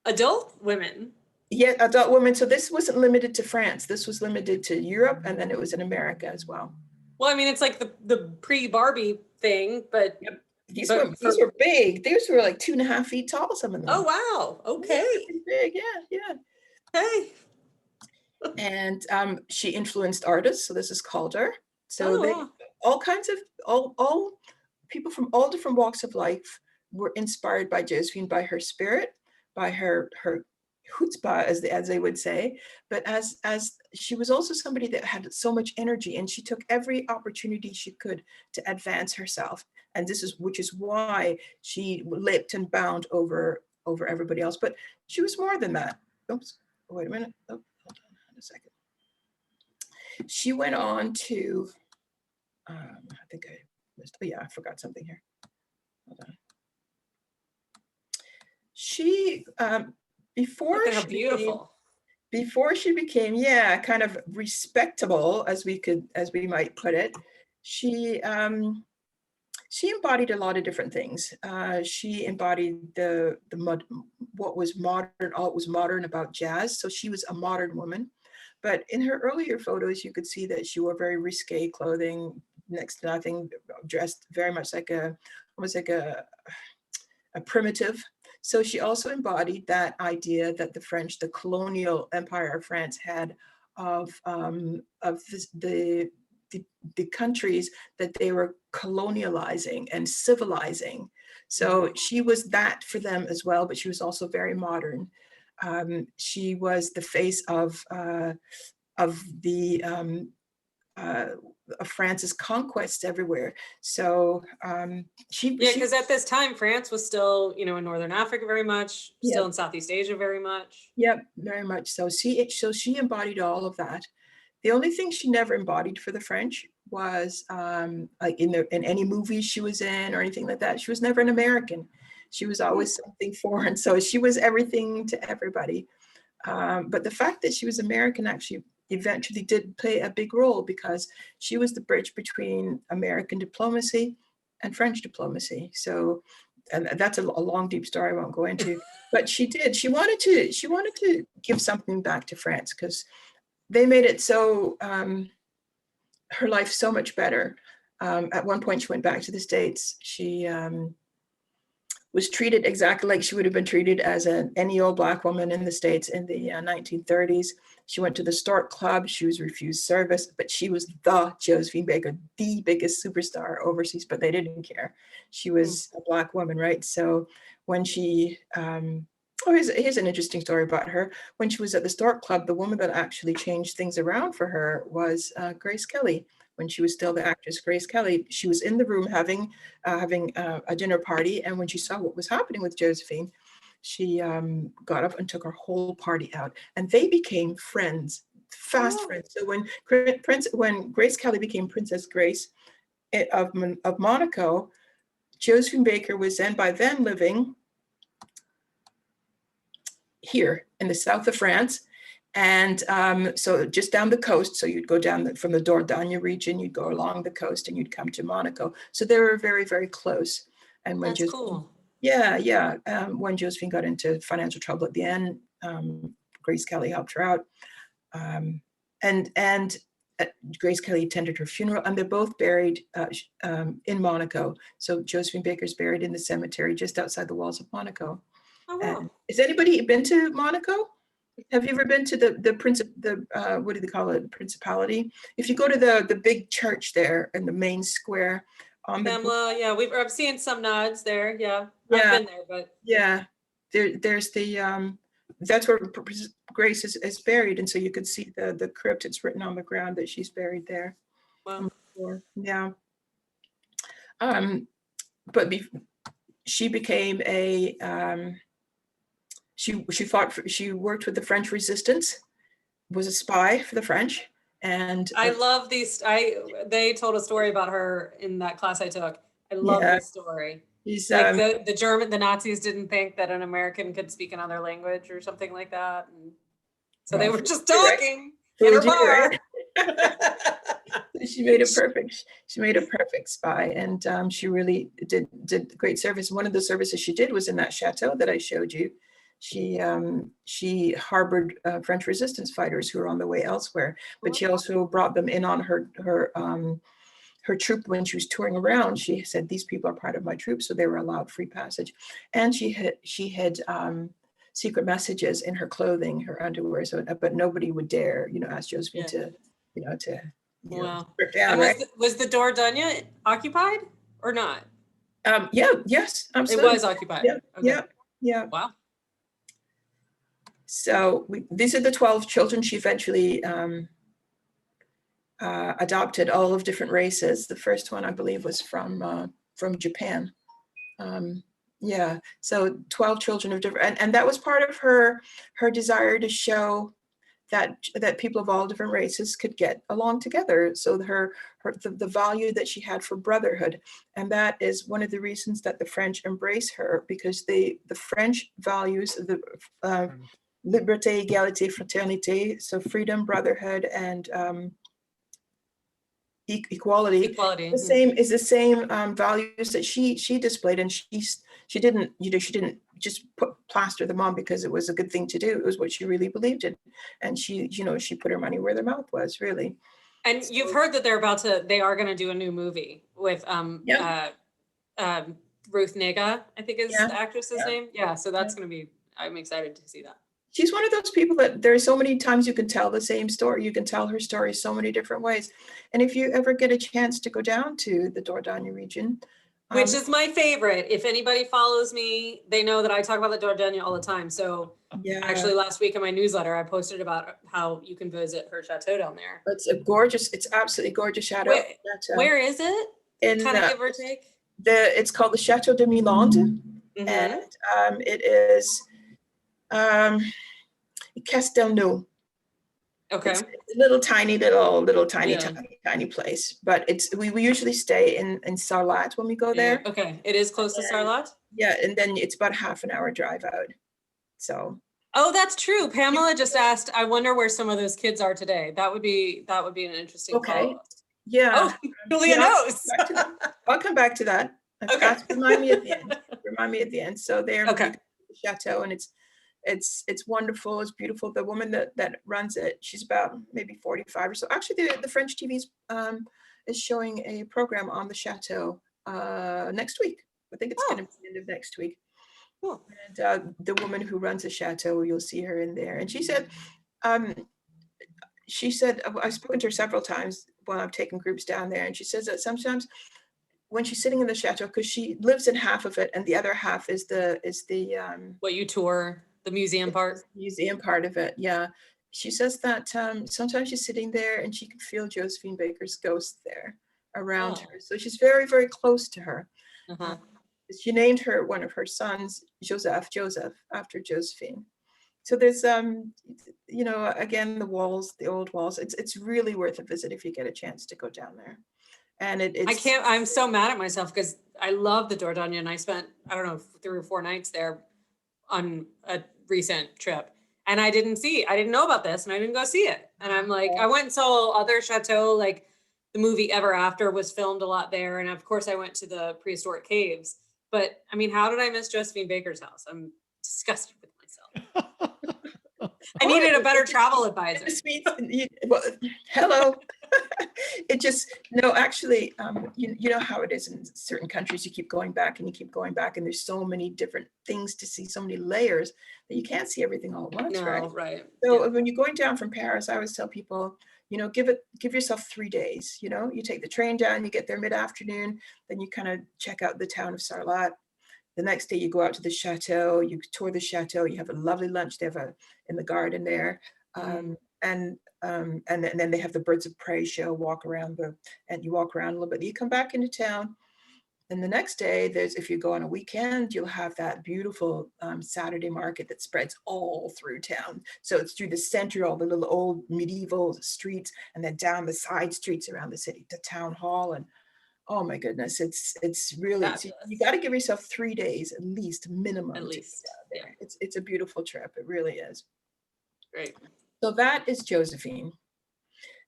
Adult women. Yeah, adult women. So this wasn't limited to France. This was limited to Europe, and then it was in America as well. Well, I mean, it's like the pre-Barbie thing, but yep. These were big. These were like 2.5 feet tall, some of them. Oh, wow. Okay. Yeah, big. Yeah. Okay. And she influenced artists. So this is Calder. So all kinds of, all people from all different walks of life were inspired by Josephine, by her spirit, by her chutzpah, as they would say, but as she was also somebody that had so much energy, and she took every opportunity she could to advance herself. And which is why she leapt and bound over everybody else. But she was more than that. Oops, wait a minute. Oh, hold on a second. She went on to, I think I missed, oh yeah, I forgot something here. Hold on. She, before she became, kind of respectable, as we might put it, she embodied a lot of different things. She embodied what was modern, all was modern about jazz. So she was a modern woman. But in her earlier photos, you could see that she wore very risque clothing, next to nothing, dressed very much almost like a primitive. So she also embodied that idea that the colonial empire of France had of the countries that they were colonializing and civilizing. So she was that for them as well, but she was also very modern. She was the face of France's conquests everywhere. So because at this time France was still, in Northern Africa very much, still in Southeast Asia very much. Yep, very much so. She embodied all of that. The only thing she never embodied for the French was like in any movies she was in or anything like that. She was never an American. She was always something foreign. So she was everything to everybody. But the fact that she was American actually eventually did play a big role, because she was the bridge between American diplomacy and French diplomacy. So, and that's a long, deep story I won't go into, but she did. She wanted to give something back to France, because they made it so, her life so much better. At one point she went back to the States. She was treated exactly like she would have been treated as any old Black woman in the States in the 1930s. She went to the Stork Club. She was refused service, but she was the Josephine Baker, the biggest superstar overseas, but they didn't care. She was a Black woman, right? So when she, here's an interesting story about her. When she was at the Stork Club, the woman that actually changed things around for her was Grace Kelly. When she was still the actress Grace Kelly, she was in the room having a dinner party, and when she saw what was happening with Josephine, she got up and took her whole party out, and they became friends, fast friends. So when Grace Kelly became Princess Grace of Monaco, Josephine Baker was by then living here in the south of France. And so just down the coast, so you'd go down from the Dordogne region, you'd go along the coast and you'd come to Monaco. So they were very, very close. And when That's cool. Yeah. When Josephine got into financial trouble at the end, Grace Kelly helped her out. And Grace Kelly attended her funeral, and they're both buried in Monaco. So Josephine Baker's buried in the cemetery just outside the walls of Monaco. Oh, wow. Has anybody been to Monaco? Have you ever been to the what do they call it? Principality? If you go to the big church there in the main square on the Pamela, yeah, I've seen some nods there. Yeah, Yeah. I've been there, but yeah, there's the that's where Grace is buried, and so you could see the crypt. It's written on the ground that she's buried there. wow. Yeah. But she became a she worked with the French resistance, was a spy for the French, and I love these. They told a story about her in that class I took. I love this story. She's Like the Nazis didn't think that an American could speak another language or something like that, and so they were just talking in her bar. She made a perfect spy, and she really did great service. One of the services she did was in that chateau that I showed you. She harbored French resistance fighters who were on the way elsewhere, but she also brought them in on her troop when she was touring around. She said, these people are part of my troop, so they were allowed free passage. And she hid secret messages in her clothing, her underwear, so but nobody would dare, ask Josephine to strip down. And was the Dordogne occupied or not? Yes, absolutely. It was occupied. Yeah, okay. Yeah. Wow. So these are the 12 children she eventually adopted, all of different races. The first one, I believe, was from Japan. So 12 children of different, and that was part of her desire to show that people of all different races could get along together. So the value that she had for brotherhood, and that is one of the reasons that the French embrace her, because the French values the liberté, égalité, fraternité, so freedom, brotherhood, and equality. Is the same values that she displayed, and she didn't just plaster them on because it was a good thing to do. It was what she really believed in, and she put her money where their mouth was, really. And you've heard that they are going to do a new movie with Ruth Negga, I think is the actress's name. Yeah, so that's going to be. I'm excited to see that. She's one of those people that there are so many times you can tell the same story. You can tell her story so many different ways. And if you ever get a chance to go down to the Dordogne region, which is my favorite. If anybody follows me, they know that I talk about the Dordogne all the time. So actually last week in my newsletter, I posted about how you can visit her chateau down there. It's absolutely gorgeous chateau. Where is it? Kind of give or take? It's called the Chateau de Milande. Mm-hmm. And it is Castelnau. Okay. It's a tiny place, but we usually stay in Sarlat when we go there. Okay, it is close to Sarlat. Yeah, and then it's about half an hour drive out. So. Oh, that's true. Pamela just asked. I wonder where some of those kids are today. That would be an interesting. Okay. Yeah. Oh, Julia knows. I'll come back to that. Okay. Remind me at the end. So they're okay. The chateau, and it's wonderful. It's beautiful. The woman that runs it, she's about maybe 45 or so. Actually, the French TV is showing a program on the chateau next week. I think it's going to be the end of next week. Cool. And the woman who runs the chateau, you'll see her in there. And she said, she said, I've spoken to her several times when I've taken groups down there, and she says that sometimes when she's sitting in the chateau, because she lives in half of it and the other half is the What you tour, the museum part? museum part of it. Yeah. She says that sometimes she's sitting there and she can feel Josephine Baker's ghost there around Oh. her. So she's very, very close to her. Uh-huh. She named one of her sons, Joseph, after Josephine. So there's, you know, again, the old walls, it's really worth a visit if you get a chance to go down there. And I'm so mad at myself because I love the Dordogne, and I spent, I don't know, 3 or 4 nights there on a recent trip. And I didn't know about this, and I didn't go see it. And I'm like, I went and saw other chateaux, like the movie Ever After was filmed a lot there. And of course I went to the prehistoric caves, but I mean, how did I miss Josephine Baker's house? I'm disgusted with myself. I needed a better travel advisor. Well, hello. It just, no, actually, you know how it is in certain countries, you keep going back and you keep going back, and there's so many different things to see, so many layers that you can't see everything all at once, right? Right. So Yeah. when you're going down from Paris, I always tell people, you know, give yourself 3 days. You know, you take the train down, you get there mid-afternoon, then you kind of check out the town of Sarlat. The next day you go out to the chateau, you tour the chateau, you have a lovely lunch. They have in the garden there. And then they have the birds of prey show, and you walk around a little bit. You come back into town. And the next day, if you go on a weekend, you'll have that beautiful Saturday market that spreads all through town. So it's through the center, all the little old medieval streets, and then down the side streets around the city, the town hall. And oh my goodness, it's really, you got to give yourself 3 days at least, minimum. At least. Yeah. It's a beautiful trip. It really is. Great. So that is Josephine.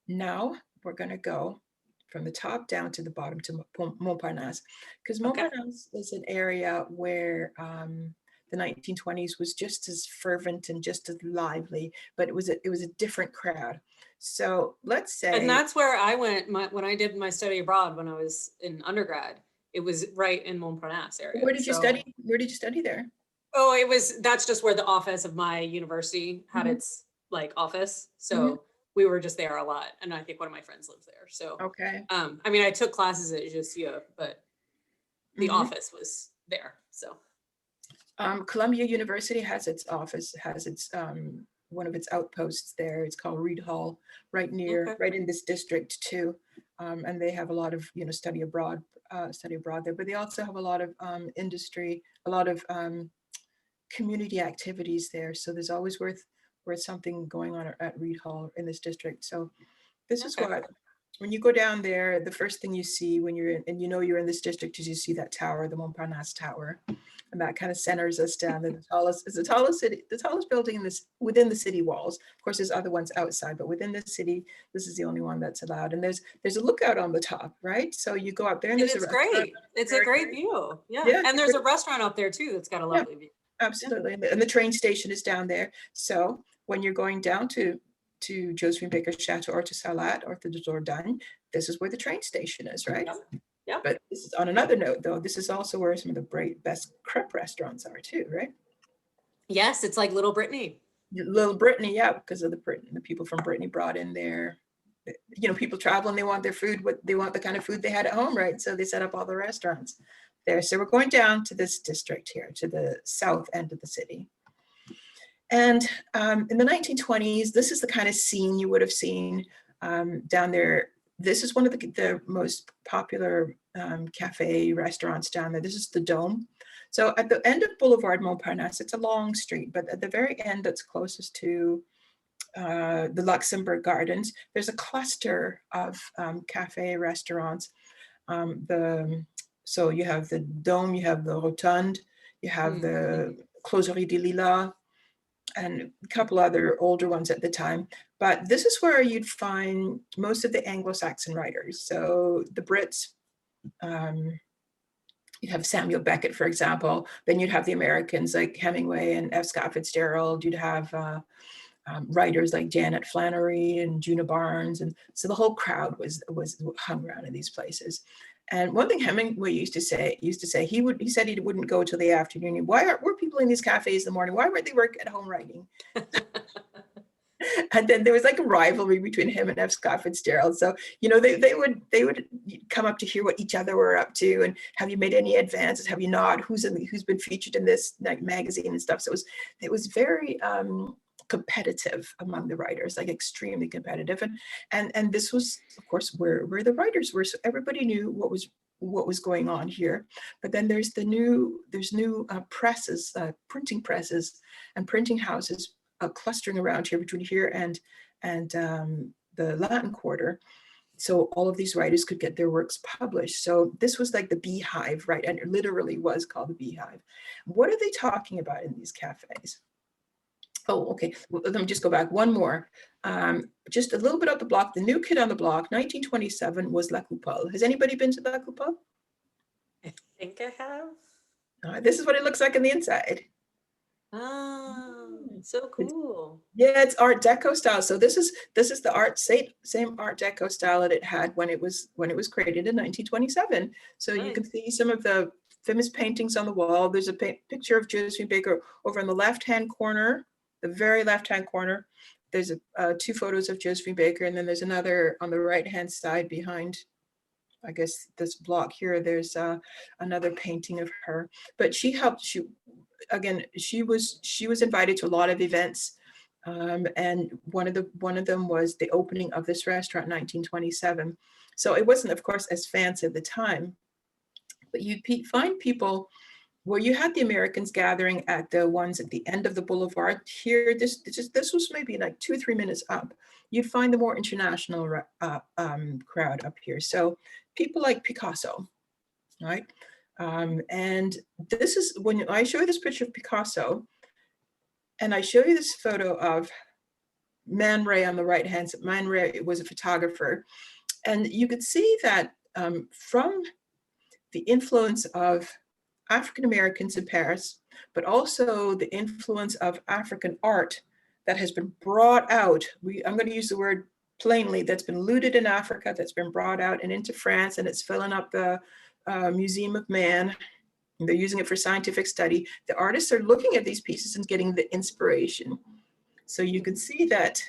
Now we're going to go from the top down to the bottom to Montparnasse, because Montparnasse is an area where the 1920s was just as fervent and just as lively, but it was a different crowd. So let's say, and that's where I went when I did my study abroad when I was in undergrad. It was right in Montparnasse area. Where did you study? Where did you study there? Oh, that's just where the office of my university had its like office. So we were just there a lot, and I think one of my friends lives there. So okay. I mean, I took classes at Giuseppe, but the office was there. So Columbia University has its office, one of its outposts there. It's called Reed Hall, right in this district too. And they have a lot of, you know, study abroad there, but they also have a lot of industry, a lot of community activities there. So there's always worth something going on at Reed Hall in this district. So this is what, when you go down there, the first thing you see when you're in, and you know you're in this district, is you see that tower, the Montparnasse Tower. And that kind of centers us down. The tallest building within the city walls. Of course, there's other ones outside, but within the city, this is the only one that's allowed. And there's a lookout on the top, right? So you go up there, and it's great. It's a great view. Yeah. And there's a restaurant up there too that's got a lovely view. Absolutely. And the train station is down there. So when you're going down to Josephine Baker's Chateau or to Sarlat or to the Dordogne, this is where the train station is, right? Yeah. But this is on another note, though. This is also where some of the best crepe restaurants are too, right? Yes, it's like Little Brittany. Little Brittany, yeah, because of the people from Brittany brought in their, you know, people travel and they want their food, they want the kind of food they had at home, right? So they set up all the restaurants there. So we're going down to this district here, to the south end of the city. And in the 1920s, this is the kind of scene you would have seen down there. This is one of the most popular cafe restaurants down there. This is the Dome. So at the end of Boulevard Montparnasse, it's a long street, but at the very end that's closest to the Luxembourg Gardens, there's a cluster of cafe restaurants. So you have the Dome, you have the Rotonde, you have the Closerie des Lilas, and a couple other older ones at the time. But this is where you'd find most of the Anglo-Saxon writers. So the Brits, you'd have Samuel Beckett, for example. Then you'd have the Americans like Hemingway and F. Scott Fitzgerald. You'd have writers like Janet Flannery and Juna Barnes. And so the whole crowd was hung around in these places. And one thing Hemingway used to say, he said he wouldn't go till the afternoon. Were people in these cafes in the morning? Why weren't they work at home writing? And then there was like a rivalry between him and F. Scott Fitzgerald. So, you know, they would come up to hear what each other were up to, and have you made any advances? Have you not? Who's been featured in this like magazine and stuff. So it was very competitive among the writers, like extremely competitive. And this was, of course, where the writers were. So everybody knew what was going on here. But then there's new presses, printing presses and printing houses clustering around here, between here and the Latin Quarter. So all of these writers could get their works published. So this was like the beehive, right? And it literally was called the beehive. What are they talking about in these cafes? Oh, okay. Well, let me just go back one more. Just a little bit up the block. The new kid on the block, 1927, was La Coupole. Has anybody been to La Coupole? I think I have. This is what it looks like on the inside. Oh, so cool. Yeah, it's Art Deco style. So this is the same Art Deco style that it had when it was created in 1927. So Nice. You can see some of the famous paintings on the wall. There's a picture of Josephine Baker over in the left-hand corner, the very left-hand corner. There's two photos of Josephine Baker, and then there's another on the right-hand side behind, I guess, this block here. There's another painting of her. But she was invited to a lot of events, and one of them was the opening of this restaurant in 1927. So it wasn't, of course, as fancy at the time, but you'd find people where you had the Americans gathering at the ones at the end of the boulevard. Here, this was maybe like 2 or 3 minutes up. You'd find the more international crowd up here. So people like Picasso, right? And this is when I show you this picture of Picasso, and I show you this photo of Man Ray on the right hand side. Man Ray was a photographer, and you could see that from the influence of African Americans in Paris, but also the influence of African art that has been brought out. I'm going to use the word plainly, that's been looted in Africa, that's been brought out and into France, and it's filling up the Museum of Man. And they're using it for scientific study. The artists are looking at these pieces and getting the inspiration. So you can see that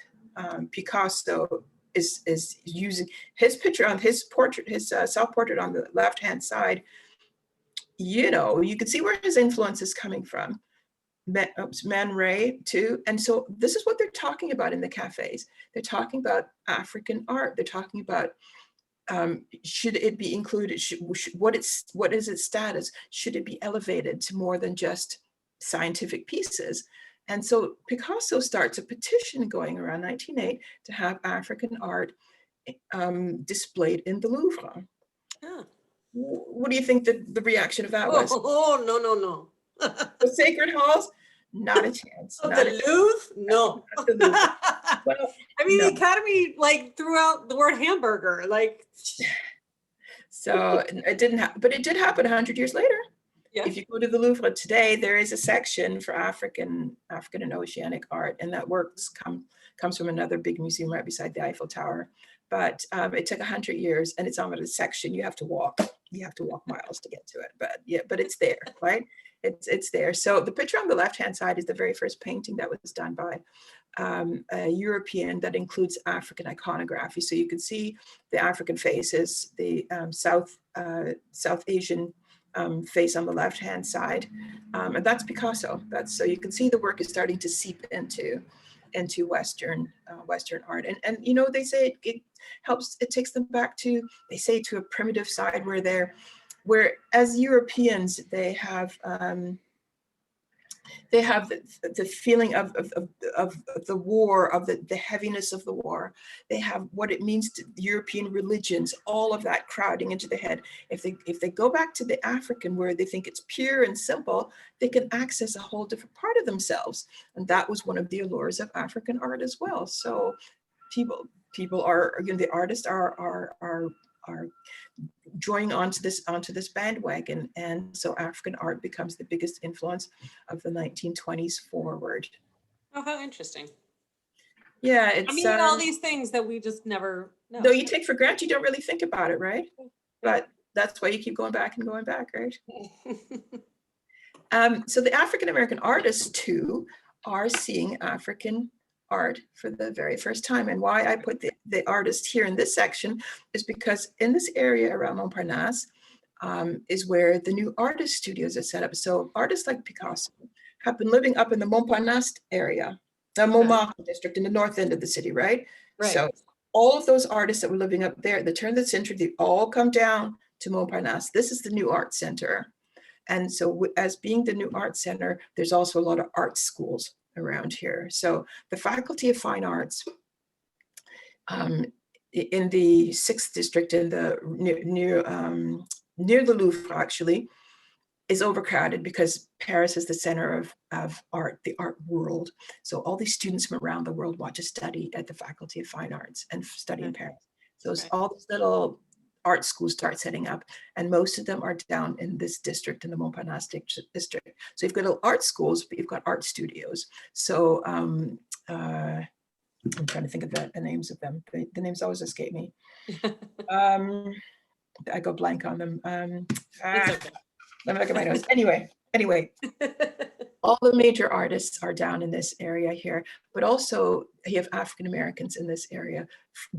Picasso is using his picture on his portrait, his self-portrait on the left-hand side. You know, you can see where his influence is coming from. Man Ray too. And so this is what they're talking about in the cafes. They're talking about African art. They're talking about should it be included? What is its status? Should it be elevated to more than just scientific pieces? And so Picasso starts a petition going around 1908 to have African art displayed in the Louvre. Yeah. What do you think the reaction of that was? Oh, no. The sacred halls? Not a chance. Oh, the Louvre? No. The Louvre. Well, I mean, no. the Academy like threw out the word hamburger. Like, So it didn't happen, but it did happen 100 years later. yeah. If you go to the Louvre today, there is a section for African and Oceanic art, and that works comes from another big museum right beside the Eiffel Tower. But it took 100 years, and it's on a section you have to walk. You have to walk miles to get to it. But yeah, but it's there, right? It's there. So the picture on the left-hand side is the very first painting that was done by a European that includes African iconography. So you can see the African faces, the South Asian face on the left-hand side, and that's Picasso. So you can see the work is starting to seep into Western art, and you know, they say it helps. It takes them back to, they say, to a primitive side where as Europeans they have the feeling of the war, of the heaviness of the war. They have what it means to European religions, all of that crowding into the head. If they go back to the African, where they think it's pure and simple, they can access a whole different part of themselves. And that was one of the allures of African art as well. So people are, you know, the artists are joining onto this bandwagon, and so African art becomes the biggest influence of the 1920s forward. Oh, how interesting. Yeah, it's. I mean, all these things that we just never know. Though you take for granted, you don't really think about it, right? But that's why you keep going back and going back, right? So the African American artists too are seeing African art for the very first time. And why I put the artist here in this section is because in this area around Montparnasse is where the new artist studios are set up. So artists like Picasso have been living up in the Montparnasse area, the Montmartre district in the north end of the city, right? Right. So all of those artists that were living up there at the turn of the century, they all come down to Montparnasse. This is the new art center. And so as being the new art center, there's also a lot of art schools around here. So the Faculty of Fine Arts in the 6th district in the near the Louvre actually is overcrowded because Paris is the center of art, the art world. So all these students from around the world want to study at the Faculty of Fine Arts and study in Paris. So all these little art schools start setting up, and most of them are down in this district, in the Montparnasse district. So you've got little art schools, but you've got art studios. So I'm trying to think of the names of them. The names always escape me. I go blank on them. It's okay. Let me look at my notes. Anyway, all the major artists are down in this area here, but also you have African Americans in this area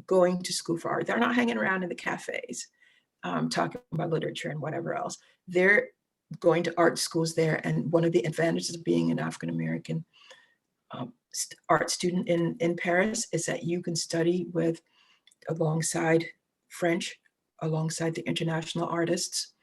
going to school for art. They're not hanging around in the cafes talking about literature and whatever else. They're going to art schools there. And one of the advantages of being an African American art student in Paris is that you can study alongside French, alongside the international artists,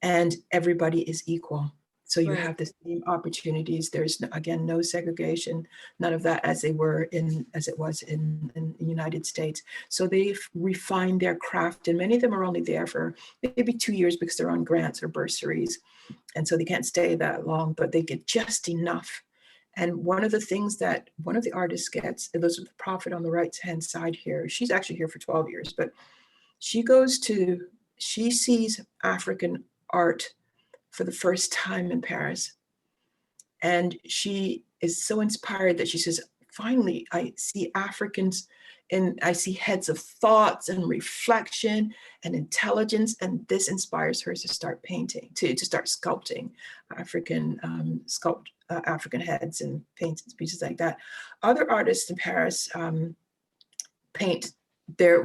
and everybody is equal. So you have the same opportunities. There's again no segregation, none of that as it was in the United States. So they've refined their craft, and many of them are only there for maybe 2 years because they're on grants or bursaries, and so they can't stay that long, but they get just enough. And one of the things that one of the artists gets, Elizabeth Prophet on the right-hand side here, she's actually here for 12 years, but she sees African art for the first time in Paris. And she is so inspired that she says, finally, I see Africans and I see heads of thoughts and reflection and intelligence. And this inspires her to start painting, to start sculpting African heads and paints and pieces like that. Other artists in Paris paint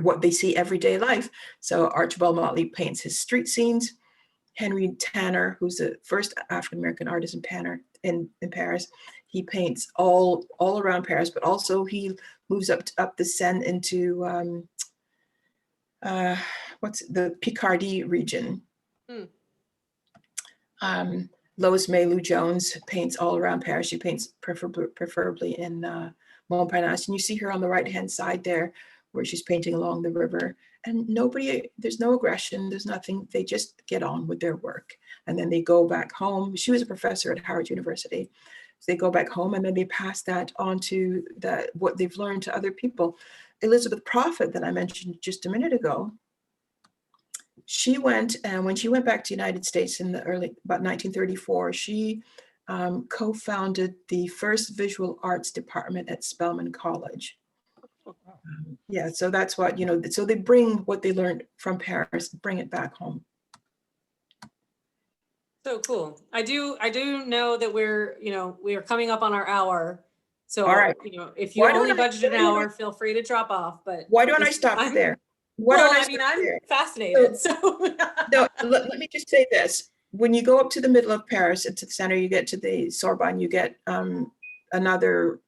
what they see everyday life. So Archibald Motley paints his street scenes. Henry Tanner, who's the first African-American artist in Paris, he paints all around Paris, but also he moves up the Seine into what's the Picardy region. Lois Mailou Jones paints all around Paris. She paints preferably in Montparnasse, and you see her on the right-hand side there, where she's painting along the river. And there's no aggression, there's nothing, they just get on with their work. And then they go back home. She was a professor at Howard University. So they go back home and then they pass that on to what they've learned to other people. Elizabeth Prophet, that I mentioned just a minute ago, she went, and when she went back to the United States in about 1934, she co-founded the first visual arts department at Spelman College. Yeah, so that's what, so they bring what they learned from Paris, bring it back home. So cool. I do know that we are coming up on our hour. So, all right. If you only budget an hour, feel free to drop off, but. Why don't I stop there? I'm fascinated, so. No, let me just say this. When you go up to the middle of Paris, into the center, you get to the Sorbonne, you get another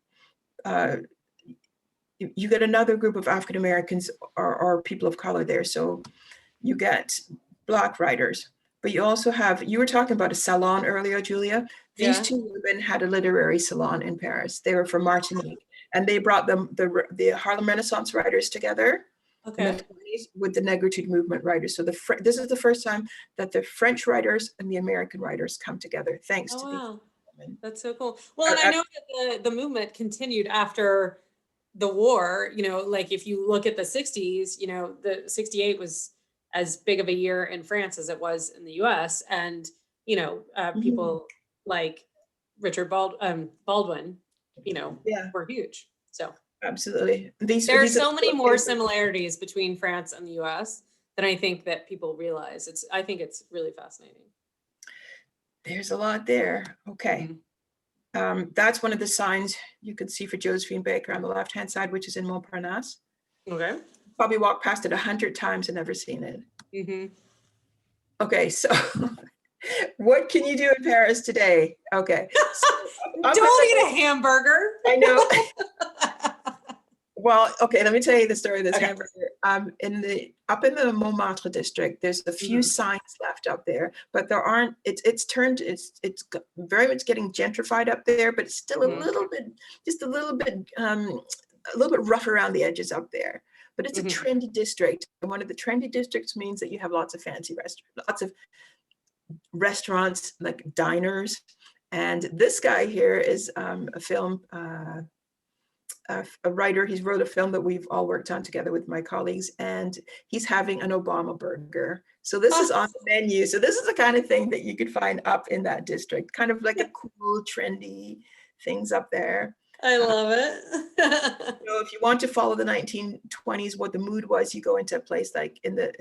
group of African Americans or people of color there. So you get Black writers, but you also have, you were talking about a salon earlier, Julia. These two women had a literary salon in Paris. They were from Martinique, and they brought the Harlem Renaissance writers together in the 20s with the Negritude movement writers. So this is the first time that the French writers and the American writers come together, thanks to these women. That's so cool. Well, and I know that the movement continued after the war, like if you look at the 60s, the 68 was as big of a year in France as it was in the US. And, people like Richard Baldwin, were huge. So absolutely. There are so many more similarities between France and the US than I think that people realize. I think it's really fascinating. There's a lot there. Okay. That's one of the signs you could see for Josephine Baker on the left-hand side, which is in Montparnasse. Okay. Probably walked past it 100 times and never seen it. Mm-hmm. Okay, so what can you do in Paris today? Okay. So Don't eat a hamburger. I know. Well, okay, let me tell you the story of this Okay. hamburger. Up in the Montmartre district, there's a few signs left up there, but there aren't. It's very much getting gentrified up there, but it's still a little bit, just a little bit rough around the edges up there. But it's a trendy district, and one of the trendy districts means that you have lots of fancy restaurants, lots of restaurants like diners. And this guy here is a film. A writer. He's wrote a film that we've all worked on together with my colleagues, and he's having an Obama burger. So this is on the menu. So this is the kind of thing that you could find up in that district, kind of like a cool, trendy things up there. I love it. So if you want to follow the 1920s, what the mood was, you go into a place like in the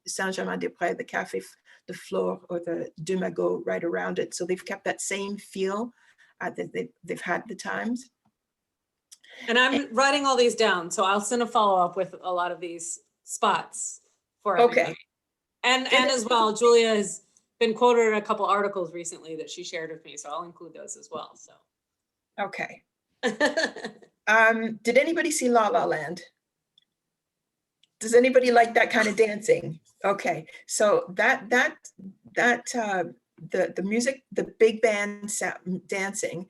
Saint-Germain-des-Prés, the Café de Flore or the de Magot right around it. So they've kept that same feel that they've had at the times. And I'm writing all these down, so I'll send a follow-up with a lot of these spots for everybody. Okay. And as well, Julia has been quoted in a couple articles recently that she shared with me, so I'll include those as well. So. Okay. Did anybody see La La Land? Does anybody like that kind of dancing? Okay, so the music, the big band dancing,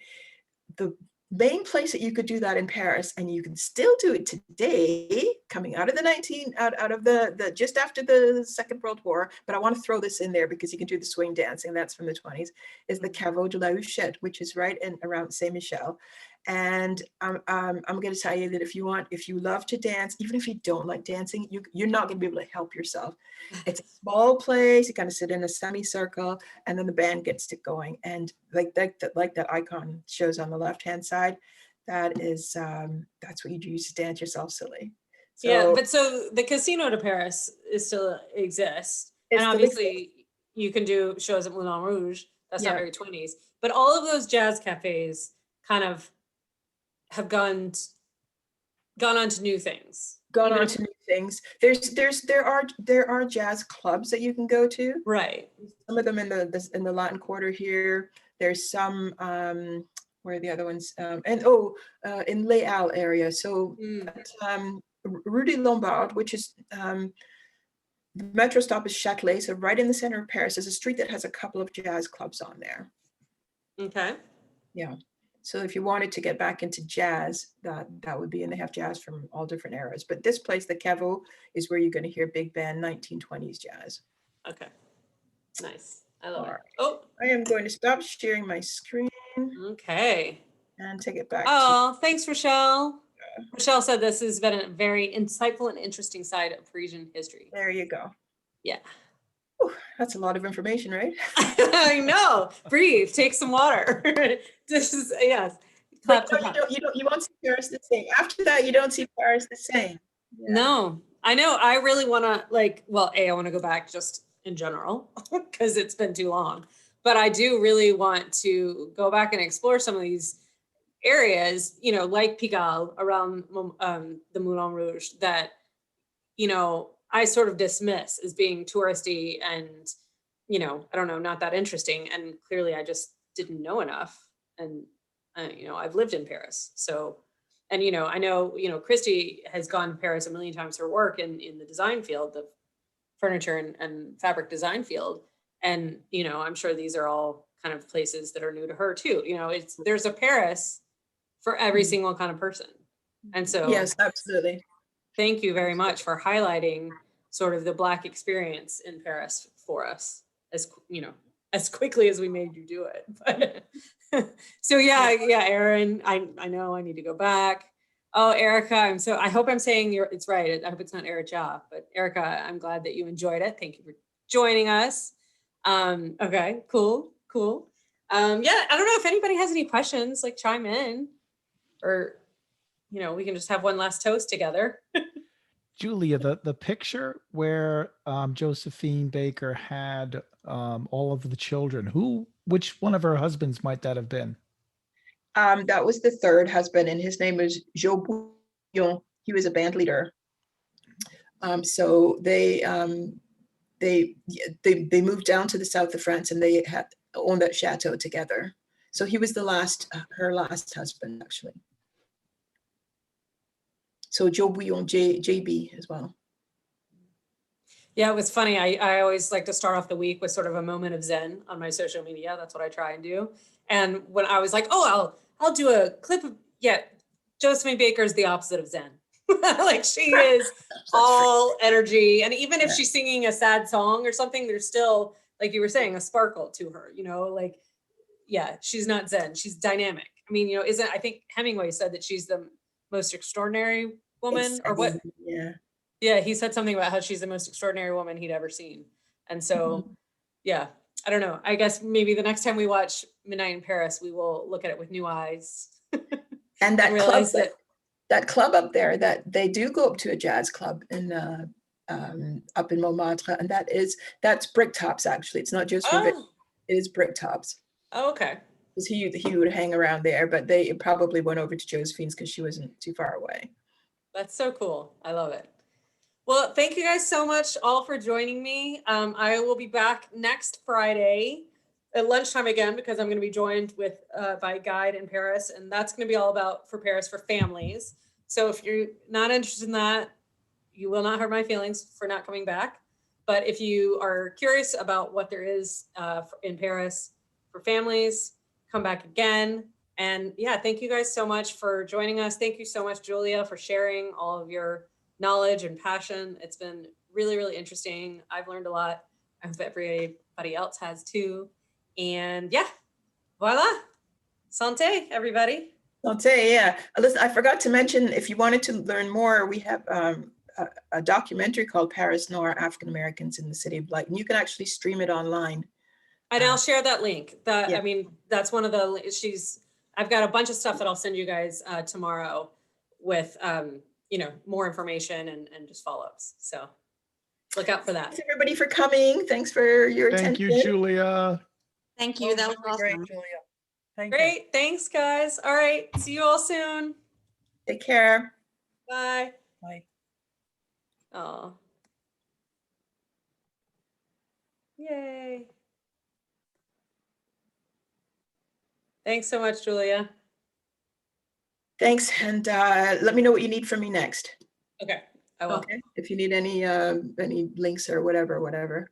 the main place that you could do that in Paris, and you can still do it today, coming out of the just after the Second World War, but I want to throw this in there because you can do the swing dancing, that's from the 20s, is the Caveau de la Huchette, which is right in around Saint-Michel. And I'm going to tell you that if you love to dance, even if you don't like dancing, you're not going to be able to help yourself. It's a small place. You kind of sit in a semicircle, and then the band gets it going. And like that icon shows on the left-hand side, that's what you use to dance yourself silly. So, yeah, but so the Casino de Paris is still exists, and obviously you can do shows at Moulin Rouge. That's not very 20s, but all of those jazz cafes kind of have gone on to new things. There are jazz clubs that you can go to. Right. Some of them in the Latin Quarter here. There's some where are the other ones? In Les Halles area. So Rue de Lombard, which is the metro stop is Châtelet. So right in the center of Paris is a street that has a couple of jazz clubs on there. Okay. Yeah. So if you wanted to get back into jazz, that would be, and they have jazz from all different eras. But this place, the Caveau, is where you're going to hear big band 1920s jazz. Okay. Nice. I love it. Right. Oh, I am going to stop sharing my screen. Okay. And take it back. Oh, thanks, Rochelle. Rochelle said this has been a very insightful and interesting side of Parisian history. There you go. Yeah. Ooh, that's a lot of information, right? I know. Breathe. Take some water. This is yes. Clap, clap. You won't see Paris the same. After that, you don't see Paris the same. Yeah. No, I know. I really want to I want to go back just in general because it's been too long. But I do really want to go back and explore some of these areas, like Pigalle around the Moulin Rouge that, I sort of dismiss as being touristy and, I don't know, not that interesting. And clearly I just didn't know enough. And, I've lived in Paris. So, and, I know, Christy has gone to Paris a million times for work in the design field, the furniture and fabric design field. And, I'm sure these are all kind of places that are new to her too. There's a Paris for every single kind of person. And so. Yes, absolutely. Thank you very much for highlighting sort of the Black experience in Paris for us as quickly as we made you do it. But so yeah, Erin, I know I need to go back. Oh, Erica, I hope I'm saying it's right. I hope it's not Erica, but Erica, I'm glad that you enjoyed it. Thank you for joining us. Okay, cool. Yeah, I don't know if anybody has any questions, chime in, or we can just have one last toast together. Julia, the picture where Josephine Baker had all of the children, which one of her husbands might that have been? That was the third husband, and his name was Joe Bouillon. He was a band leader. So they moved down to the south of France, and they had owned that chateau together. So he was her last husband, actually. So Joe Bouillon, JB as well. Yeah, it was funny. I always like to start off the week with sort of a moment of Zen on my social media. That's what I try and do. And when I was like, oh, I'll do a clip of, Josephine Baker is the opposite of Zen. Like she is all energy. And even if she's singing a sad song or something, there's still, like you were saying, a sparkle to her, like, she's not Zen, she's dynamic. I mean, I think Hemingway said that she's the most extraordinary woman or what? Yeah, he said something about how she's the most extraordinary woman he'd ever seen. And so, I don't know. I guess maybe the next time we watch Midnight in Paris, we will look at it with new eyes. And that club, that club up there, that they do go up to a jazz club in up in Montmartre, and that's Bricktops, actually. It's not just it is Bricktops. Oh, okay. Because he would hang around there, but they probably went over to Josephine's because she wasn't too far away. That's so cool. I love it. Well, thank you guys so much all for joining me. I will be back next Friday at lunchtime again, because I'm going to be joined by a guide in Paris, and that's going to be all about for Paris for families. So if you're not interested in that, you will not hurt my feelings for not coming back. But if you are curious about what there is in Paris for families, come back again. And thank you guys so much for joining us. Thank you so much, Julia, for sharing all of your knowledge and passion. It's been really, really interesting. I've learned a lot. I hope everybody else has too. And voila. Santé, everybody. Santé, yeah. Listen, I forgot to mention, if you wanted to learn more, we have a documentary called Paris Noir, African Americans in the City of Light, and you can actually stream it online. And I'll share that link. I mean, that's one of the, I've got a bunch of stuff that I'll send you guys tomorrow with, more information and just follow-ups. So look out for that. Thanks everybody for coming. Thanks for your attention. Thank you, Julia. Thank you. That was awesome. Great, Julia. Thank you. Great. Thanks, guys. All right. See you all soon. Take care. Bye. Bye. Oh. Yay. Thanks so much, Julia. Thanks, and let me know what you need from me next. Okay, I will. Okay, if you need any links or whatever.